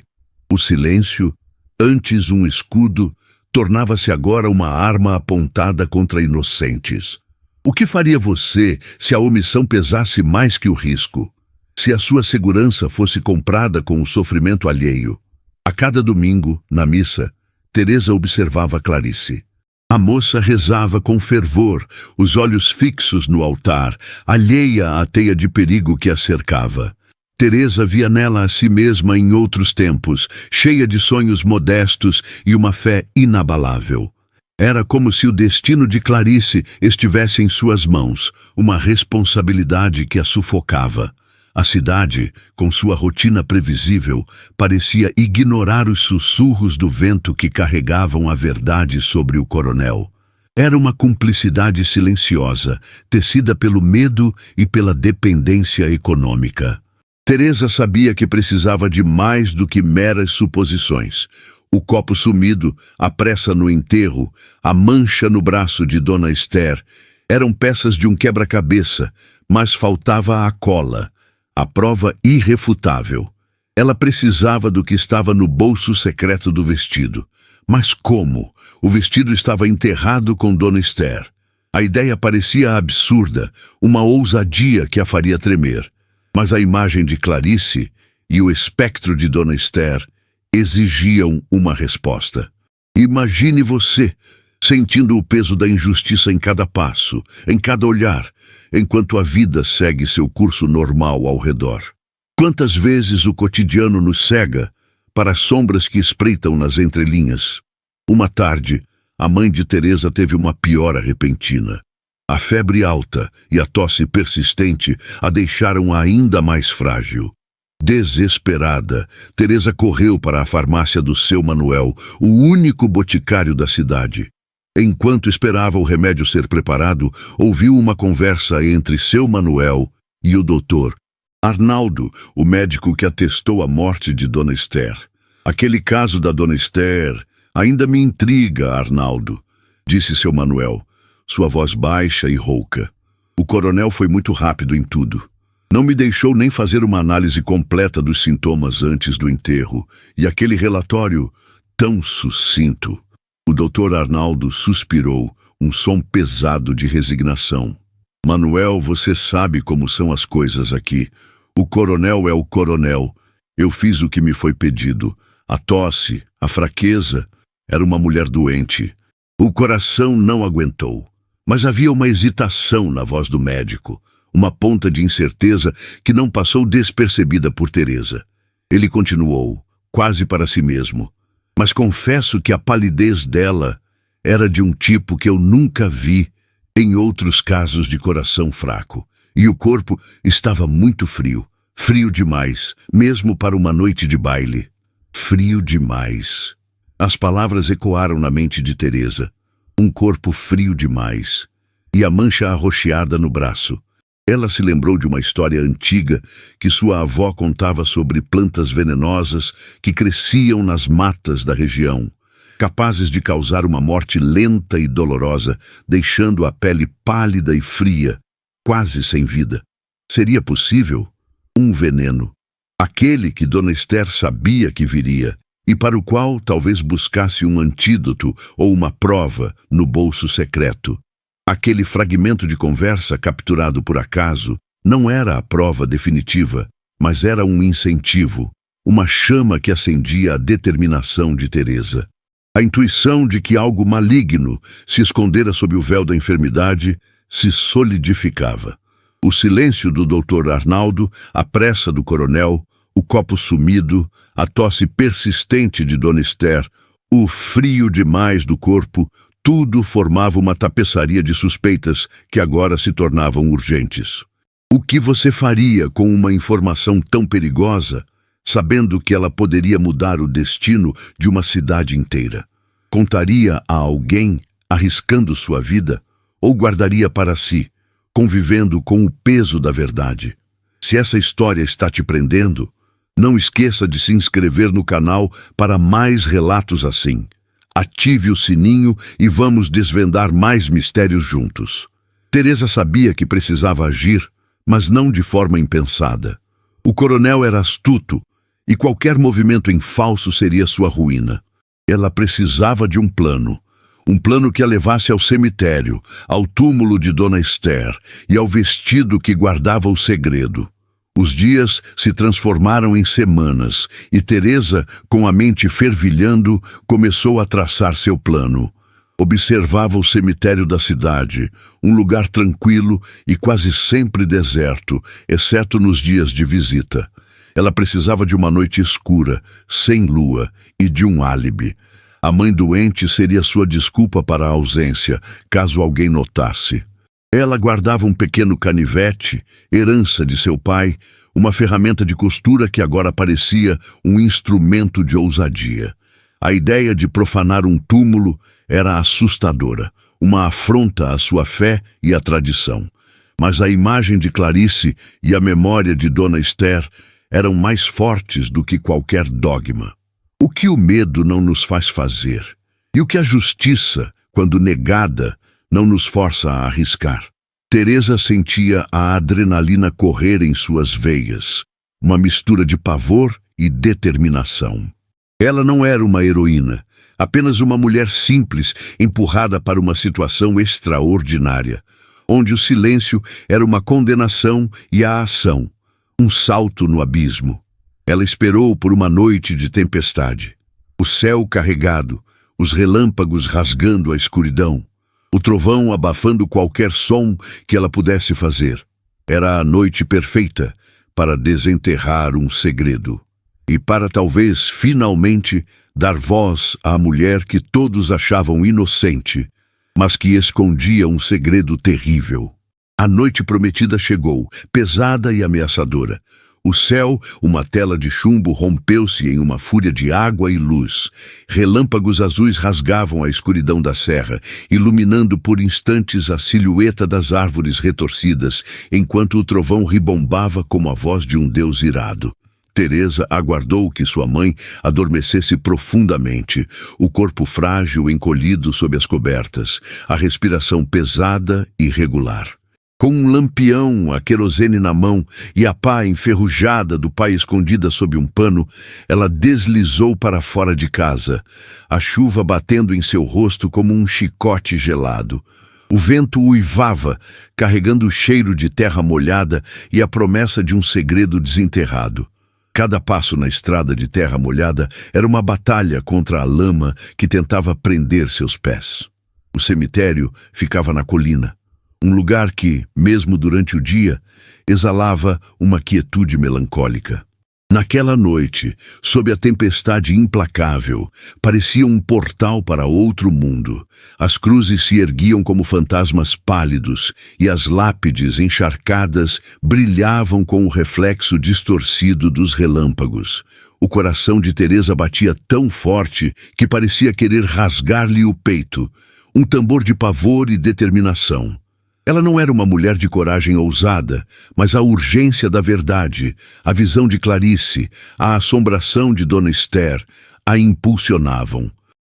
O silêncio, antes um escudo, tornava-se agora uma arma apontada contra inocentes. O que faria você se a omissão pesasse mais que o risco? Se a sua segurança fosse comprada com o sofrimento alheio? A cada domingo, na missa, Teresa observava Clarice. A moça rezava com fervor, os olhos fixos no altar, alheia à teia de perigo que a cercava. Teresa via nela a si mesma em outros tempos, cheia de sonhos modestos e uma fé inabalável. Era como se o destino de Clarice estivesse em suas mãos, uma responsabilidade que a sufocava. A cidade, com sua rotina previsível, parecia ignorar os sussurros do vento que carregavam a verdade sobre o coronel. Era uma cumplicidade silenciosa, tecida pelo medo e pela dependência econômica. Teresa sabia que precisava de mais do que meras suposições. O copo sumido, a pressa no enterro, a mancha no braço de Dona Esther eram peças de um quebra-cabeça, mas faltava a cola, a prova irrefutável. Ela precisava do que estava no bolso secreto do vestido. Mas como? O vestido estava enterrado com Dona Esther. A ideia parecia absurda, uma ousadia que a faria tremer. Mas a imagem de Clarice e o espectro de Dona Esther exigiam uma resposta. Imagine você, sentindo o peso da injustiça em cada passo, em cada olhar, enquanto a vida segue seu curso normal ao redor. Quantas vezes o cotidiano nos cega para as sombras que espreitam nas entrelinhas? Uma tarde, a mãe de Teresa teve uma piora repentina. A febre alta e a tosse persistente a deixaram ainda mais frágil. Desesperada, Teresa correu para a farmácia do seu Manuel, o único boticário da cidade. Enquanto esperava o remédio ser preparado, ouviu uma conversa entre seu Manuel e o doutor Arnaldo, o médico que atestou a morte de Dona Esther. Aquele caso da Dona Esther ainda me intriga, Arnaldo, disse seu Manuel, sua voz baixa e rouca. O coronel foi muito rápido em tudo. Não me deixou nem fazer uma análise completa dos sintomas antes do enterro, e aquele relatório tão sucinto. O doutor Arnaldo suspirou, um som pesado de resignação. Manuel, você sabe como são as coisas aqui. O coronel é o coronel. Eu fiz o que me foi pedido. A tosse, a fraqueza. Era uma mulher doente. O coração não aguentou. Mas havia uma hesitação na voz do médico. Uma ponta de incerteza que não passou despercebida por Teresa. Ele continuou, quase para si mesmo. Mas confesso que a palidez dela era de um tipo que eu nunca vi em outros casos de coração fraco. E o corpo estava muito frio. Frio demais, mesmo para uma noite de baile. Frio demais. As palavras ecoaram na mente de Teresa. Um corpo frio demais. E a mancha arroxeada no braço. Ela se lembrou de uma história antiga que sua avó contava sobre plantas venenosas que cresciam nas matas da região, capazes de causar uma morte lenta e dolorosa, deixando a pele pálida e fria, quase sem vida. Seria possível? Um veneno. Aquele que Dona Esther sabia que viria, e para o qual talvez buscasse um antídoto ou uma prova no bolso secreto. Aquele fragmento de conversa capturado por acaso não era a prova definitiva, mas era um incentivo, uma chama que acendia a determinação de Teresa. A intuição de que algo maligno se escondera sob o véu da enfermidade se solidificava. O silêncio do doutor Arnaldo, a pressa do coronel, o copo sumido, a tosse persistente de Dona Esther, o frio demais do corpo, tudo formava uma tapeçaria de suspeitas que agora se tornavam urgentes. O que você faria com uma informação tão perigosa, sabendo que ela poderia mudar o destino de uma cidade inteira? Contaria a alguém, arriscando sua vida, ou guardaria para si, convivendo com o peso da verdade? Se essa história está te prendendo, não esqueça de se inscrever no canal para mais relatos assim. Ative o sininho e vamos desvendar mais mistérios juntos. Teresa sabia que precisava agir, mas não de forma impensada. O coronel era astuto e qualquer movimento em falso seria sua ruína. Ela precisava de um plano que a levasse ao cemitério, ao túmulo de Dona Esther e ao vestido que guardava o segredo. Os dias se transformaram em semanas e Teresa, com a mente fervilhando, começou a traçar seu plano. Observava o cemitério da cidade, um lugar tranquilo e quase sempre deserto, exceto nos dias de visita. Ela precisava de uma noite escura, sem lua e de um álibi. A mãe doente seria sua desculpa para a ausência, caso alguém notasse. Ela guardava um pequeno canivete, herança de seu pai, uma ferramenta de costura que agora parecia um instrumento de ousadia. A ideia de profanar um túmulo era assustadora, uma afronta à sua fé e à tradição. Mas a imagem de Clarice e a memória de Dona Esther eram mais fortes do que qualquer dogma. O que o medo não nos faz fazer? E o que a justiça, quando negada, não nos força a arriscar? Teresa sentia a adrenalina correr em suas veias, uma mistura de pavor e determinação. Ela não era uma heroína, apenas uma mulher simples empurrada para uma situação extraordinária, onde o silêncio era uma condenação e a ação, um salto no abismo. Ela esperou por uma noite de tempestade, o céu carregado, os relâmpagos rasgando a escuridão, o trovão abafando qualquer som que ela pudesse fazer. Era a noite perfeita para desenterrar um segredo e para talvez, finalmente, dar voz à mulher que todos achavam inocente, mas que escondia um segredo terrível. A noite prometida chegou, pesada e ameaçadora. O céu, uma tela de chumbo, rompeu-se em uma fúria de água e luz. Relâmpagos azuis rasgavam a escuridão da serra, iluminando por instantes a silhueta das árvores retorcidas, enquanto o trovão ribombava como a voz de um deus irado. Teresa aguardou que sua mãe adormecesse profundamente, o corpo frágil encolhido sob as cobertas, a respiração pesada e regular. Com um lampião, a querosene na mão e a pá enferrujada do pai escondida sob um pano, ela deslizou para fora de casa, a chuva batendo em seu rosto como um chicote gelado. O vento uivava, carregando o cheiro de terra molhada e a promessa de um segredo desenterrado. Cada passo na estrada de terra molhada era uma batalha contra a lama que tentava prender seus pés. O cemitério ficava na colina, um lugar que, mesmo durante o dia, exalava uma quietude melancólica. Naquela noite, sob a tempestade implacável, parecia um portal para outro mundo. As cruzes se erguiam como fantasmas pálidos e as lápides encharcadas brilhavam com o reflexo distorcido dos relâmpagos. O coração de Teresa batia tão forte que parecia querer rasgar-lhe o peito, um tambor de pavor e determinação. Ela não era uma mulher de coragem ousada, mas a urgência da verdade, a visão de Clarice, a assombração de Dona Esther a impulsionavam.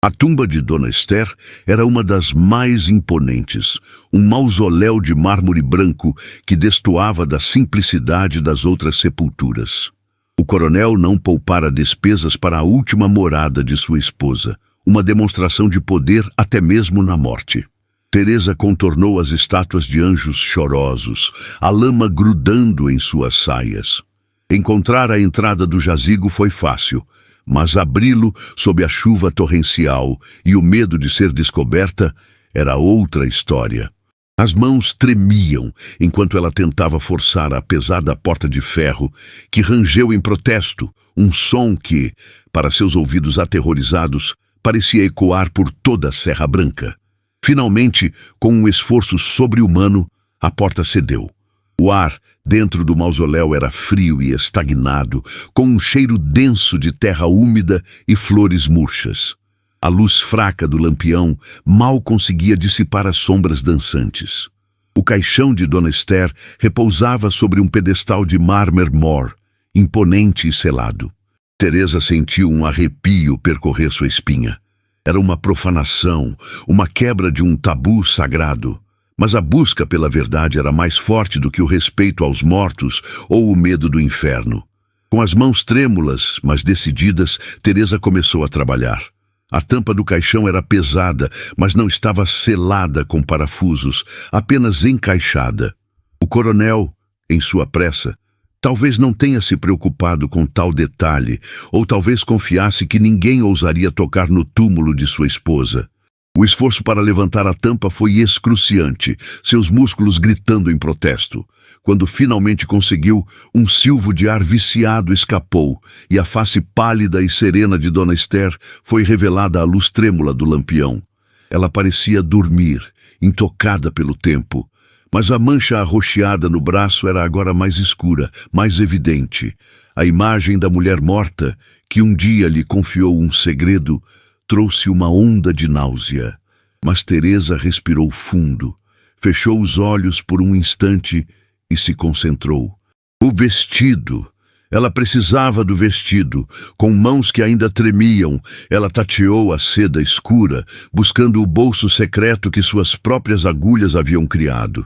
A tumba de Dona Esther era uma das mais imponentes, um mausoléu de mármore branco que destoava da simplicidade das outras sepulturas. O coronel não poupara despesas para a última morada de sua esposa, uma demonstração de poder até mesmo na morte. Teresa contornou as estátuas de anjos chorosos, a lama grudando em suas saias. Encontrar a entrada do jazigo foi fácil, mas abri-lo sob a chuva torrencial e o medo de ser descoberta era outra história. As mãos tremiam enquanto ela tentava forçar a pesada porta de ferro, que rangeu em protesto, um som que, para seus ouvidos aterrorizados, parecia ecoar por toda a Serra Branca. Finalmente, com um esforço sobre-humano, a porta cedeu. O ar dentro do mausoléu era frio e estagnado, com um cheiro denso de terra úmida e flores murchas. A luz fraca do lampião mal conseguia dissipar as sombras dançantes. O caixão de Dona Esther repousava sobre um pedestal de mármore mor, imponente e selado. Teresa sentiu um arrepio percorrer sua espinha. Era uma profanação, uma quebra de um tabu sagrado. Mas a busca pela verdade era mais forte do que o respeito aos mortos ou o medo do inferno. Com as mãos trêmulas, mas decididas, Teresa começou a trabalhar. A tampa do caixão era pesada, mas não estava selada com parafusos, apenas encaixada. O coronel, em sua pressa, talvez não tenha se preocupado com tal detalhe, ou talvez confiasse que ninguém ousaria tocar no túmulo de sua esposa. O esforço para levantar a tampa foi excruciante, seus músculos gritando em protesto. Quando finalmente conseguiu, um silvo de ar viciado escapou, e a face pálida e serena de Dona Esther foi revelada à luz trêmula do lampião. Ela parecia dormir, intocada pelo tempo. Mas a mancha arroxeada no braço era agora mais escura, mais evidente. A imagem da mulher morta, que um dia lhe confiou um segredo, trouxe uma onda de náusea. Mas Teresa respirou fundo, fechou os olhos por um instante e se concentrou. O vestido, Ela precisava do vestido. Com mãos que ainda tremiam, ela tateou a seda escura, buscando o bolso secreto que suas próprias agulhas haviam criado.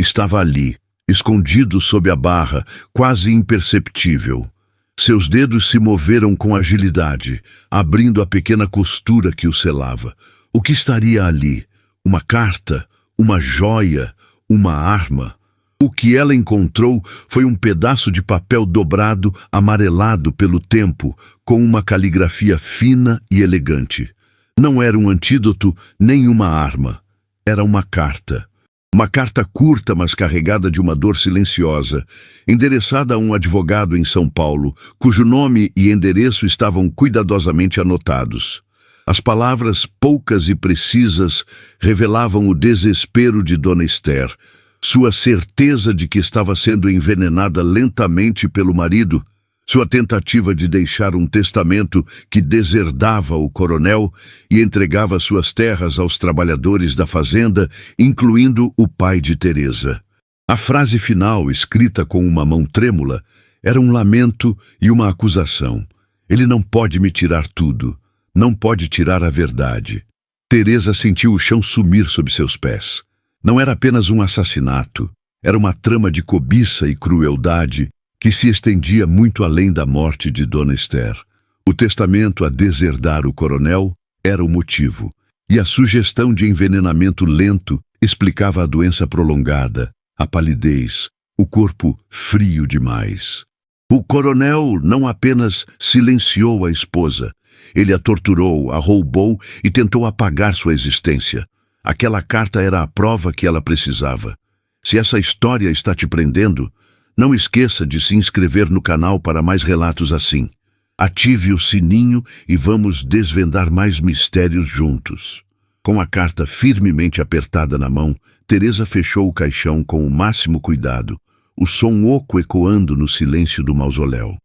Estava ali, escondido sob a barra, quase imperceptível. Seus dedos se moveram com agilidade, abrindo a pequena costura que o selava. O que estaria ali? Uma carta? Uma joia? Uma arma? O que ela encontrou foi um pedaço de papel dobrado, amarelado pelo tempo, com uma caligrafia fina e elegante. Não era um antídoto nem uma arma. Era uma carta. Uma carta curta, mas carregada de uma dor silenciosa, endereçada a um advogado em São Paulo, cujo nome e endereço estavam cuidadosamente anotados. As palavras, poucas e precisas, revelavam o desespero de Dona Esther, sua certeza de que estava sendo envenenada lentamente pelo marido, sua tentativa de deixar um testamento que deserdava o coronel e entregava suas terras aos trabalhadores da fazenda, incluindo o pai de Teresa. A frase final, escrita com uma mão trêmula, era um lamento e uma acusação. Ele não pode me tirar tudo, não pode tirar a verdade. Teresa sentiu o chão sumir sob seus pés. Não era apenas um assassinato, era uma trama de cobiça e crueldade que se estendia muito além da morte de Dona Esther. O testamento a deserdar o coronel era o motivo, e a sugestão de envenenamento lento explicava a doença prolongada, a palidez, o corpo frio demais. O coronel não apenas silenciou a esposa, ele a torturou, a roubou e tentou apagar sua existência. Aquela carta era a prova que ela precisava. Se essa história está te prendendo, não esqueça de se inscrever no canal para mais relatos assim. Ative o sininho e vamos desvendar mais mistérios juntos. Com a carta firmemente apertada na mão, Teresa fechou o caixão com o máximo cuidado, o som oco ecoando no silêncio do mausoléu.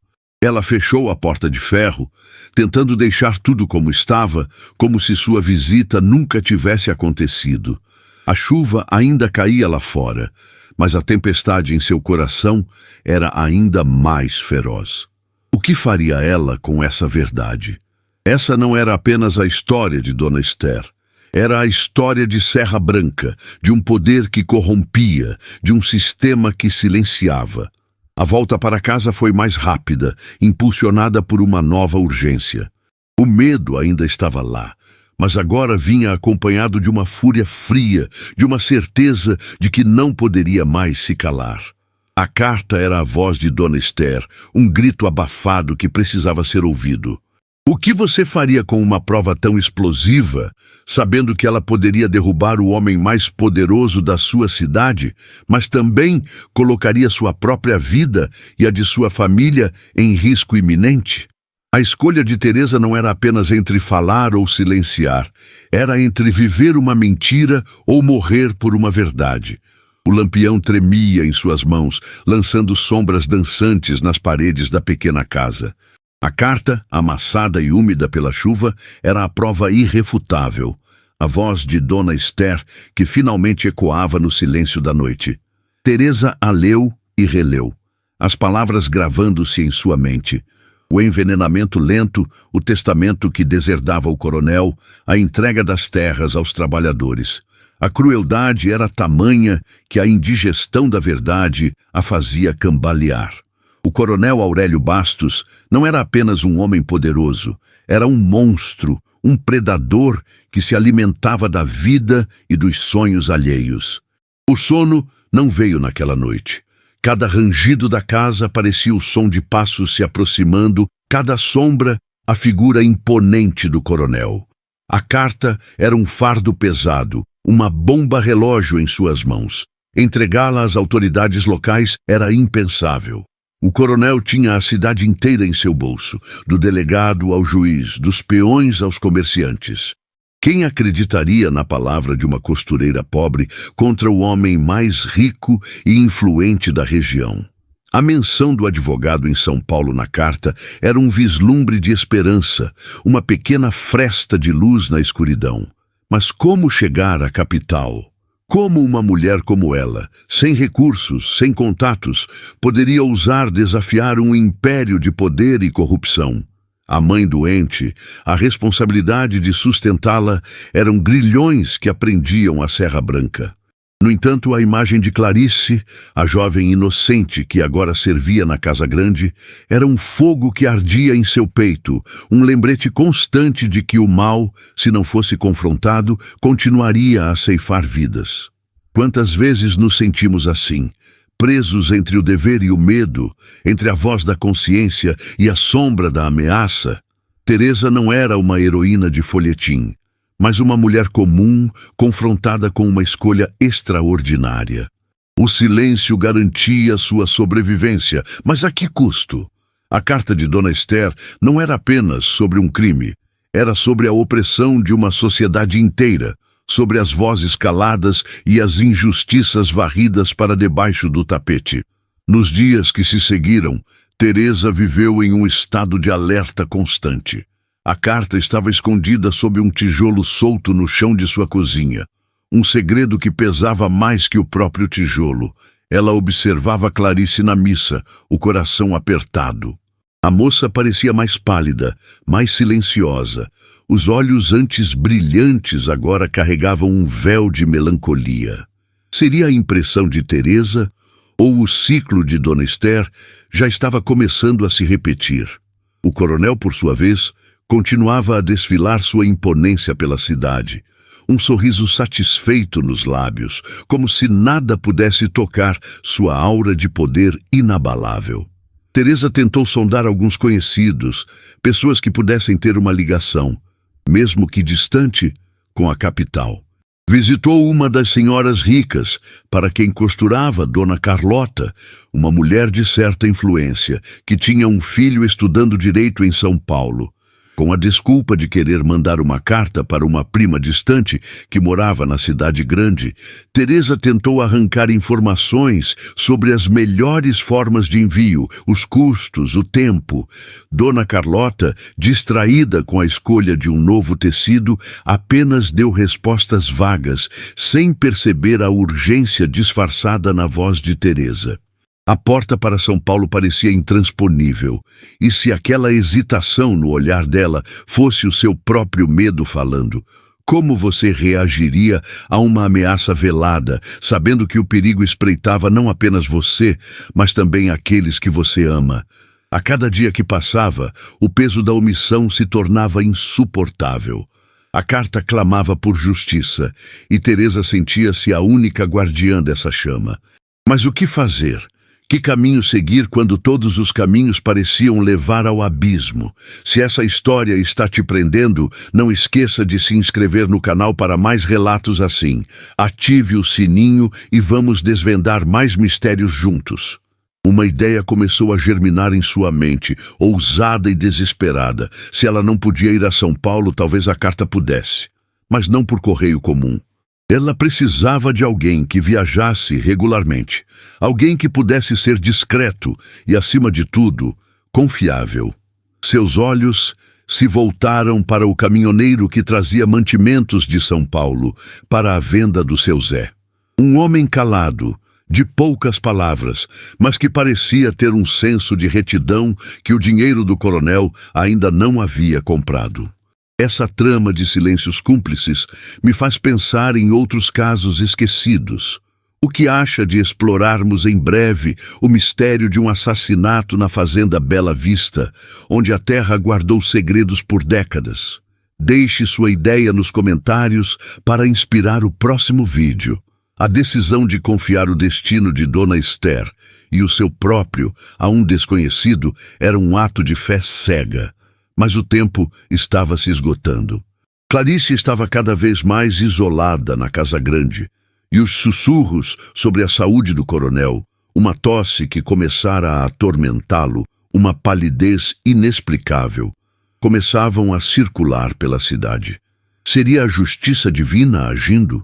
Ela fechou a porta de ferro, tentando deixar tudo como estava, como se sua visita nunca tivesse acontecido. A chuva ainda caía lá fora, mas a tempestade em seu coração era ainda mais feroz. O que faria ela com essa verdade? Essa não era apenas a história de Dona Esther. Era a história de Serra Branca, de um poder que corrompia, de um sistema que silenciava. A volta para casa foi mais rápida, impulsionada por uma nova urgência. O medo ainda estava lá, mas agora vinha acompanhado de uma fúria fria, de uma certeza de que não poderia mais se calar. A carta era a voz de Dona Esther, um grito abafado que precisava ser ouvido. O que você faria com uma prova tão explosiva, sabendo que ela poderia derrubar o homem mais poderoso da sua cidade, mas também colocaria sua própria vida e a de sua família em risco iminente? A escolha de Teresa não era apenas entre falar ou silenciar, era entre viver uma mentira ou morrer por uma verdade. O lampião tremia em suas mãos, lançando sombras dançantes nas paredes da pequena casa. A carta, amassada e úmida pela chuva, era a prova irrefutável, a voz de Dona Esther, que finalmente ecoava no silêncio da noite. Teresa a leu e releu, as palavras gravando-se em sua mente. O envenenamento lento, o testamento que deserdava o coronel, a entrega das terras aos trabalhadores. A crueldade era tamanha que a indigestão da verdade a fazia cambalear. O coronel Aurélio Bastos não era apenas um homem poderoso, era um monstro, um predador que se alimentava da vida e dos sonhos alheios. O sono não veio naquela noite. Cada rangido da casa parecia o som de passos se aproximando, cada sombra a figura imponente do coronel. A carta era um fardo pesado, uma bomba-relógio em suas mãos. Entregá-la às autoridades locais era impensável. O coronel tinha a cidade inteira em seu bolso, do delegado ao juiz, dos peões aos comerciantes. Quem acreditaria na palavra de uma costureira pobre contra o homem mais rico e influente da região? A menção do advogado em São Paulo na carta era um vislumbre de esperança, uma pequena fresta de luz na escuridão. Mas como chegar à capital? Como uma mulher como ela, sem recursos, sem contatos, poderia ousar desafiar um império de poder e corrupção? A mãe doente, a responsabilidade de sustentá-la eram grilhões que aprendiam a Serra Branca. No entanto, a imagem de Clarice, a jovem inocente que agora servia na Casa Grande, era um fogo que ardia em seu peito, um lembrete constante de que o mal, se não fosse confrontado, continuaria a ceifar vidas. Quantas vezes nos sentimos assim, presos entre o dever e o medo, entre a voz da consciência e a sombra da ameaça? Teresa não era uma heroína de folhetim, mas uma mulher comum, confrontada com uma escolha extraordinária. O silêncio garantia sua sobrevivência, mas a que custo? A carta de Dona Esther não era apenas sobre um crime, era sobre a opressão de uma sociedade inteira, sobre as vozes caladas e as injustiças varridas para debaixo do tapete. Nos dias que se seguiram, Teresa viveu em um estado de alerta constante. A carta estava escondida sob um tijolo solto no chão de sua cozinha. Um segredo que pesava mais que o próprio tijolo. Ela observava Clarice na missa, o coração apertado. A moça parecia mais pálida, mais silenciosa. Os olhos antes brilhantes agora carregavam um véu de melancolia. Seria a impressão de Teresa, ou o ciclo de Dona Esther já estava começando a se repetir? O coronel, por sua vez, continuava a desfilar sua imponência pela cidade, um sorriso satisfeito nos lábios, como se nada pudesse tocar sua aura de poder inabalável. Teresa tentou sondar alguns conhecidos, pessoas que pudessem ter uma ligação, mesmo que distante, com a capital. Visitou uma das senhoras ricas, para quem costurava Dona Carlota, uma mulher de certa influência, que tinha um filho estudando direito em São Paulo. Com a desculpa de querer mandar uma carta para uma prima distante que morava na cidade grande, Teresa tentou arrancar informações sobre as melhores formas de envio, os custos, o tempo. Dona Carlota, distraída com a escolha de um novo tecido, apenas deu respostas vagas, sem perceber a urgência disfarçada na voz de Teresa. A porta para São Paulo parecia intransponível, e se aquela hesitação no olhar dela fosse o seu próprio medo falando, como você reagiria a uma ameaça velada, sabendo que o perigo espreitava não apenas você, mas também aqueles que você ama? A cada dia que passava, o peso da omissão se tornava insuportável. A carta clamava por justiça, e Teresa sentia-se a única guardiã dessa chama. Mas o que fazer? Que caminho seguir quando todos os caminhos pareciam levar ao abismo? Se essa história está te prendendo, não esqueça de se inscrever no canal para mais relatos assim. Ative o sininho e vamos desvendar mais mistérios juntos. Uma ideia começou a germinar em sua mente, ousada e desesperada. Se ela não podia ir a São Paulo, talvez a carta pudesse. Mas não por correio comum. Ela precisava de alguém que viajasse regularmente, alguém que pudesse ser discreto e, acima de tudo, confiável. Seus olhos se voltaram para o caminhoneiro que trazia mantimentos de São Paulo para a venda do seu Zé. Um homem calado, de poucas palavras, mas que parecia ter um senso de retidão que o dinheiro do coronel ainda não havia comprado. Essa trama de silêncios cúmplices me faz pensar em outros casos esquecidos. O que acha de explorarmos em breve o mistério de um assassinato na fazenda Bela Vista, onde a terra guardou segredos por décadas? Deixe sua ideia nos comentários para inspirar o próximo vídeo. A decisão de confiar o destino de Dona Esther e o seu próprio a um desconhecido era um ato de fé cega. Mas o tempo estava se esgotando. Clarice estava cada vez mais isolada na Casa Grande, e os sussurros sobre a saúde do coronel, uma tosse que começara a atormentá-lo, uma palidez inexplicável, começavam a circular pela cidade. Seria a justiça divina agindo?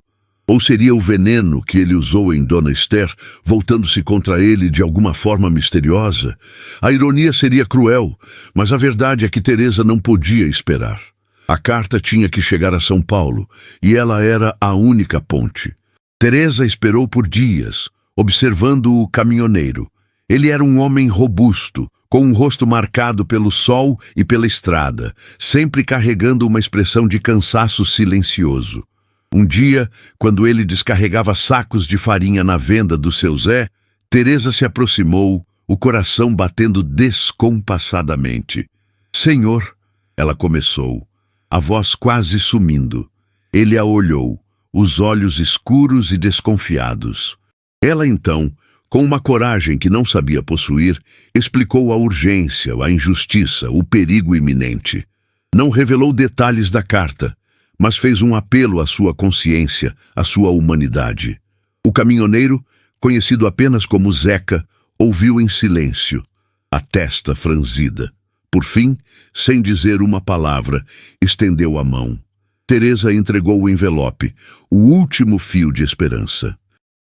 Ou seria o veneno que ele usou em Dona Esther, voltando-se contra ele de alguma forma misteriosa? A ironia seria cruel, mas a verdade é que Teresa não podia esperar. A carta tinha que chegar a São Paulo, e ela era a única ponte. Teresa esperou por dias, observando o caminhoneiro. Ele era um homem robusto, com um rosto marcado pelo sol e pela estrada, sempre carregando uma expressão de cansaço silencioso. Um dia, quando ele descarregava sacos de farinha na venda do seu Zé, Teresa se aproximou, o coração batendo descompassadamente. "Senhor", ela começou, a voz quase sumindo. Ele a olhou, os olhos escuros e desconfiados. Ela então, com uma coragem que não sabia possuir, explicou a urgência, a injustiça, o perigo iminente. Não revelou detalhes da carta, mas fez um apelo à sua consciência, à sua humanidade. O caminhoneiro, conhecido apenas como Zeca, ouviu em silêncio, a testa franzida. Por fim, sem dizer uma palavra, estendeu a mão. Teresa entregou o envelope, o último fio de esperança.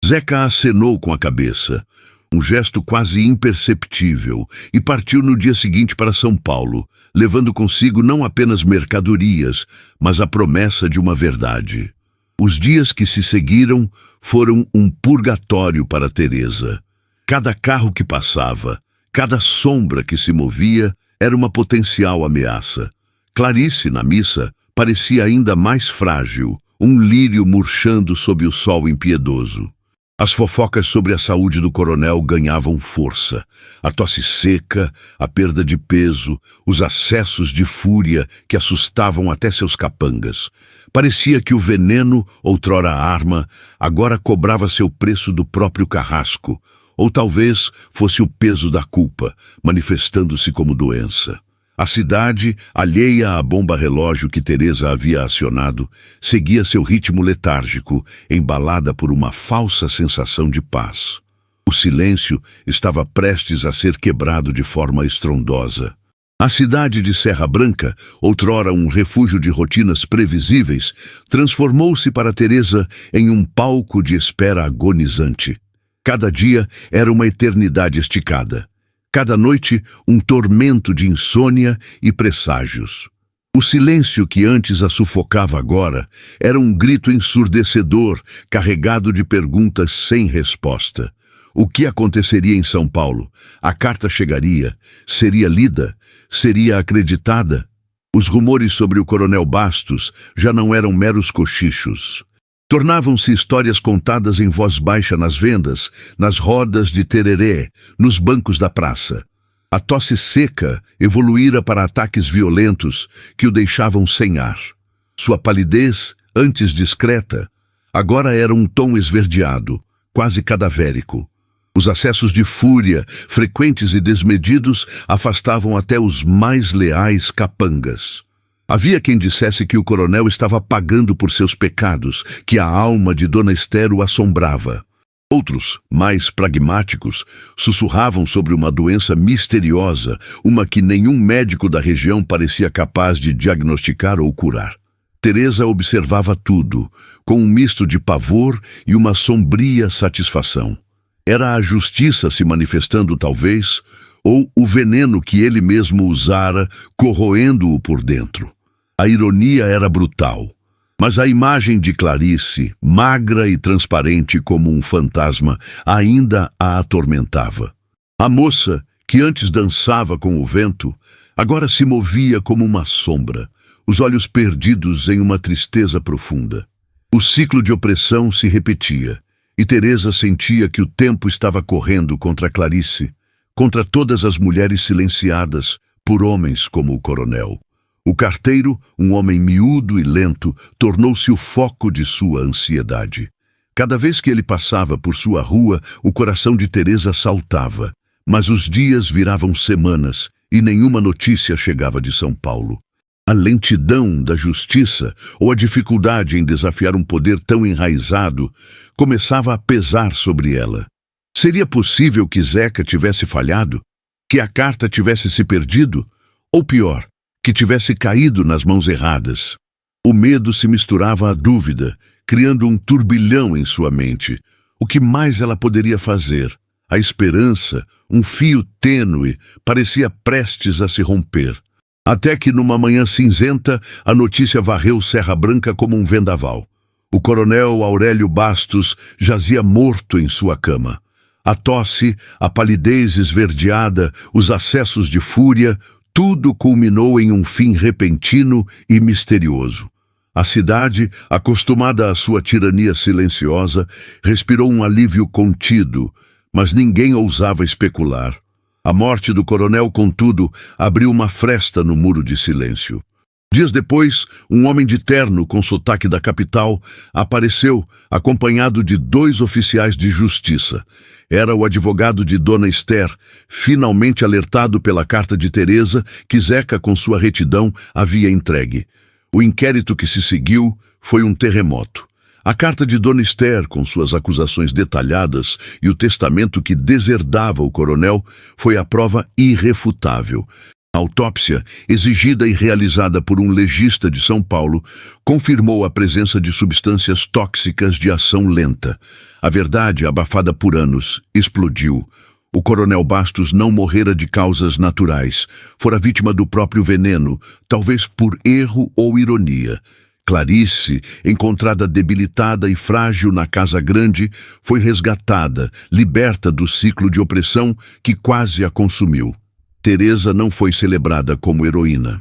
Zeca acenou com a cabeça, um gesto quase imperceptível, e partiu no dia seguinte para São Paulo, levando consigo não apenas mercadorias, mas a promessa de uma verdade. Os dias que se seguiram foram um purgatório para Teresa. Cada carro que passava, cada sombra que se movia, era uma potencial ameaça. Clarice, na missa, parecia ainda mais frágil, um lírio murchando sob o sol impiedoso. As fofocas sobre a saúde do coronel ganhavam força. A tosse seca, a perda de peso, os acessos de fúria que assustavam até seus capangas. Parecia que o veneno, outrora arma, agora cobrava seu preço do próprio carrasco, ou talvez fosse o peso da culpa, manifestando-se como doença. A cidade, alheia à bomba-relógio que Teresa havia acionado, seguia seu ritmo letárgico, embalada por uma falsa sensação de paz. O silêncio estava prestes a ser quebrado de forma estrondosa. A cidade de Serra Branca, outrora um refúgio de rotinas previsíveis, transformou-se para Teresa em um palco de espera agonizante. Cada dia era uma eternidade esticada. Cada noite, um tormento de insônia e presságios. O silêncio que antes a sufocava agora era um grito ensurdecedor, carregado de perguntas sem resposta. O que aconteceria em São Paulo? A carta chegaria? Seria lida? Seria acreditada? Os rumores sobre o coronel Bastos já não eram meros cochichos. Tornavam-se histórias contadas em voz baixa nas vendas, nas rodas de tereré, nos bancos da praça. A tosse seca evoluíra para ataques violentos que o deixavam sem ar. Sua palidez, antes discreta, agora era um tom esverdeado, quase cadavérico. Os acessos de fúria, frequentes e desmedidos, afastavam até os mais leais capangas. Havia quem dissesse que o coronel estava pagando por seus pecados, que a alma de Dona Esther o assombrava. Outros, mais pragmáticos, sussurravam sobre uma doença misteriosa, uma que nenhum médico da região parecia capaz de diagnosticar ou curar. Teresa observava tudo, com um misto de pavor e uma sombria satisfação. Era a justiça se manifestando, talvez, ou o veneno que ele mesmo usara, corroendo-o por dentro. A ironia era brutal, mas a imagem de Clarice, magra e transparente como um fantasma, ainda a atormentava. A moça, que antes dançava com o vento, agora se movia como uma sombra, os olhos perdidos em uma tristeza profunda. O ciclo de opressão se repetia, e Teresa sentia que o tempo estava correndo contra Clarice, contra todas as mulheres silenciadas por homens como o coronel. O carteiro, um homem miúdo e lento, tornou-se o foco de sua ansiedade. Cada vez que ele passava por sua rua, o coração de Teresa saltava, mas os dias viravam semanas e nenhuma notícia chegava de São Paulo. A lentidão da justiça ou a dificuldade em desafiar um poder tão enraizado começava a pesar sobre ela. Seria possível que Zeca tivesse falhado? Que a carta tivesse se perdido? Ou pior, que tivesse caído nas mãos erradas? O medo se misturava à dúvida, criando um turbilhão em sua mente. O que mais ela poderia fazer? A esperança, um fio tênue, parecia prestes a se romper. Até que, numa manhã cinzenta, a notícia varreu Serra Branca como um vendaval. O coronel Aurélio Bastos jazia morto em sua cama. A tosse, a palidez esverdeada, os acessos de fúria, tudo culminou em um fim repentino e misterioso. A cidade, acostumada à sua tirania silenciosa, respirou um alívio contido, mas ninguém ousava especular. A morte do coronel, contudo, abriu uma fresta no muro de silêncio. Dias depois, um homem de terno com sotaque da capital apareceu, acompanhado de 2 oficiais de justiça. Era o advogado de Dona Esther, finalmente alertado pela carta de Teresa que Zeca, com sua retidão, havia entregue. O inquérito que se seguiu foi um terremoto. A carta de Dona Esther, com suas acusações detalhadas, e o testamento que deserdava o coronel, foi a prova irrefutável. A autópsia, exigida e realizada por um legista de São Paulo, confirmou a presença de substâncias tóxicas de ação lenta. A verdade, abafada por anos, explodiu. O coronel Bastos não morrera de causas naturais. Fora vítima do próprio veneno, talvez por erro ou ironia. Clarice, encontrada debilitada e frágil na Casa Grande, foi resgatada, liberta do ciclo de opressão que quase a consumiu. Teresa não foi celebrada como heroína.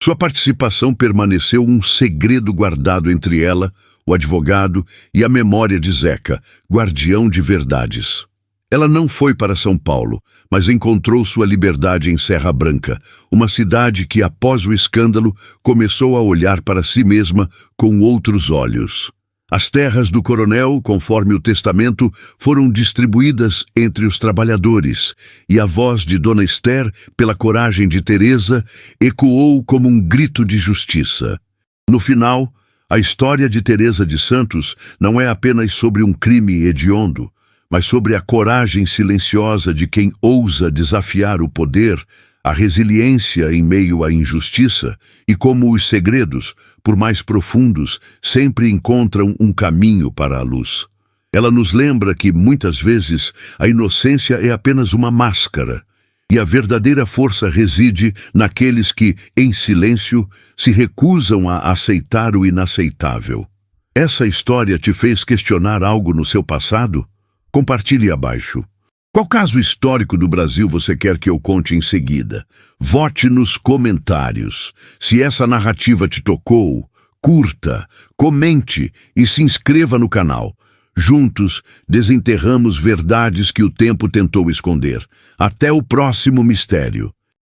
Sua participação permaneceu um segredo guardado entre ela, o advogado e a memória de Zeca, guardião de verdades. Ela não foi para São Paulo, mas encontrou sua liberdade em Serra Branca, uma cidade que, após o escândalo, começou a olhar para si mesma com outros olhos. As terras do coronel, conforme o testamento, foram distribuídas entre os trabalhadores, e a voz de Dona Esther, pela coragem de Teresa, ecoou como um grito de justiça. No final, a história de Teresa de Santos não é apenas sobre um crime hediondo, mas sobre a coragem silenciosa de quem ousa desafiar o poder, a resiliência em meio à injustiça e como os segredos, por mais profundos, sempre encontram um caminho para a luz. Ela nos lembra que, muitas vezes, a inocência é apenas uma máscara e a verdadeira força reside naqueles que, em silêncio, se recusam a aceitar o inaceitável. Essa história te fez questionar algo no seu passado? Compartilhe abaixo. Qual caso histórico do Brasil você quer que eu conte em seguida? Vote nos comentários. Se essa narrativa te tocou, curta, comente e se inscreva no canal. Juntos, desenterramos verdades que o tempo tentou esconder. Até o próximo mistério.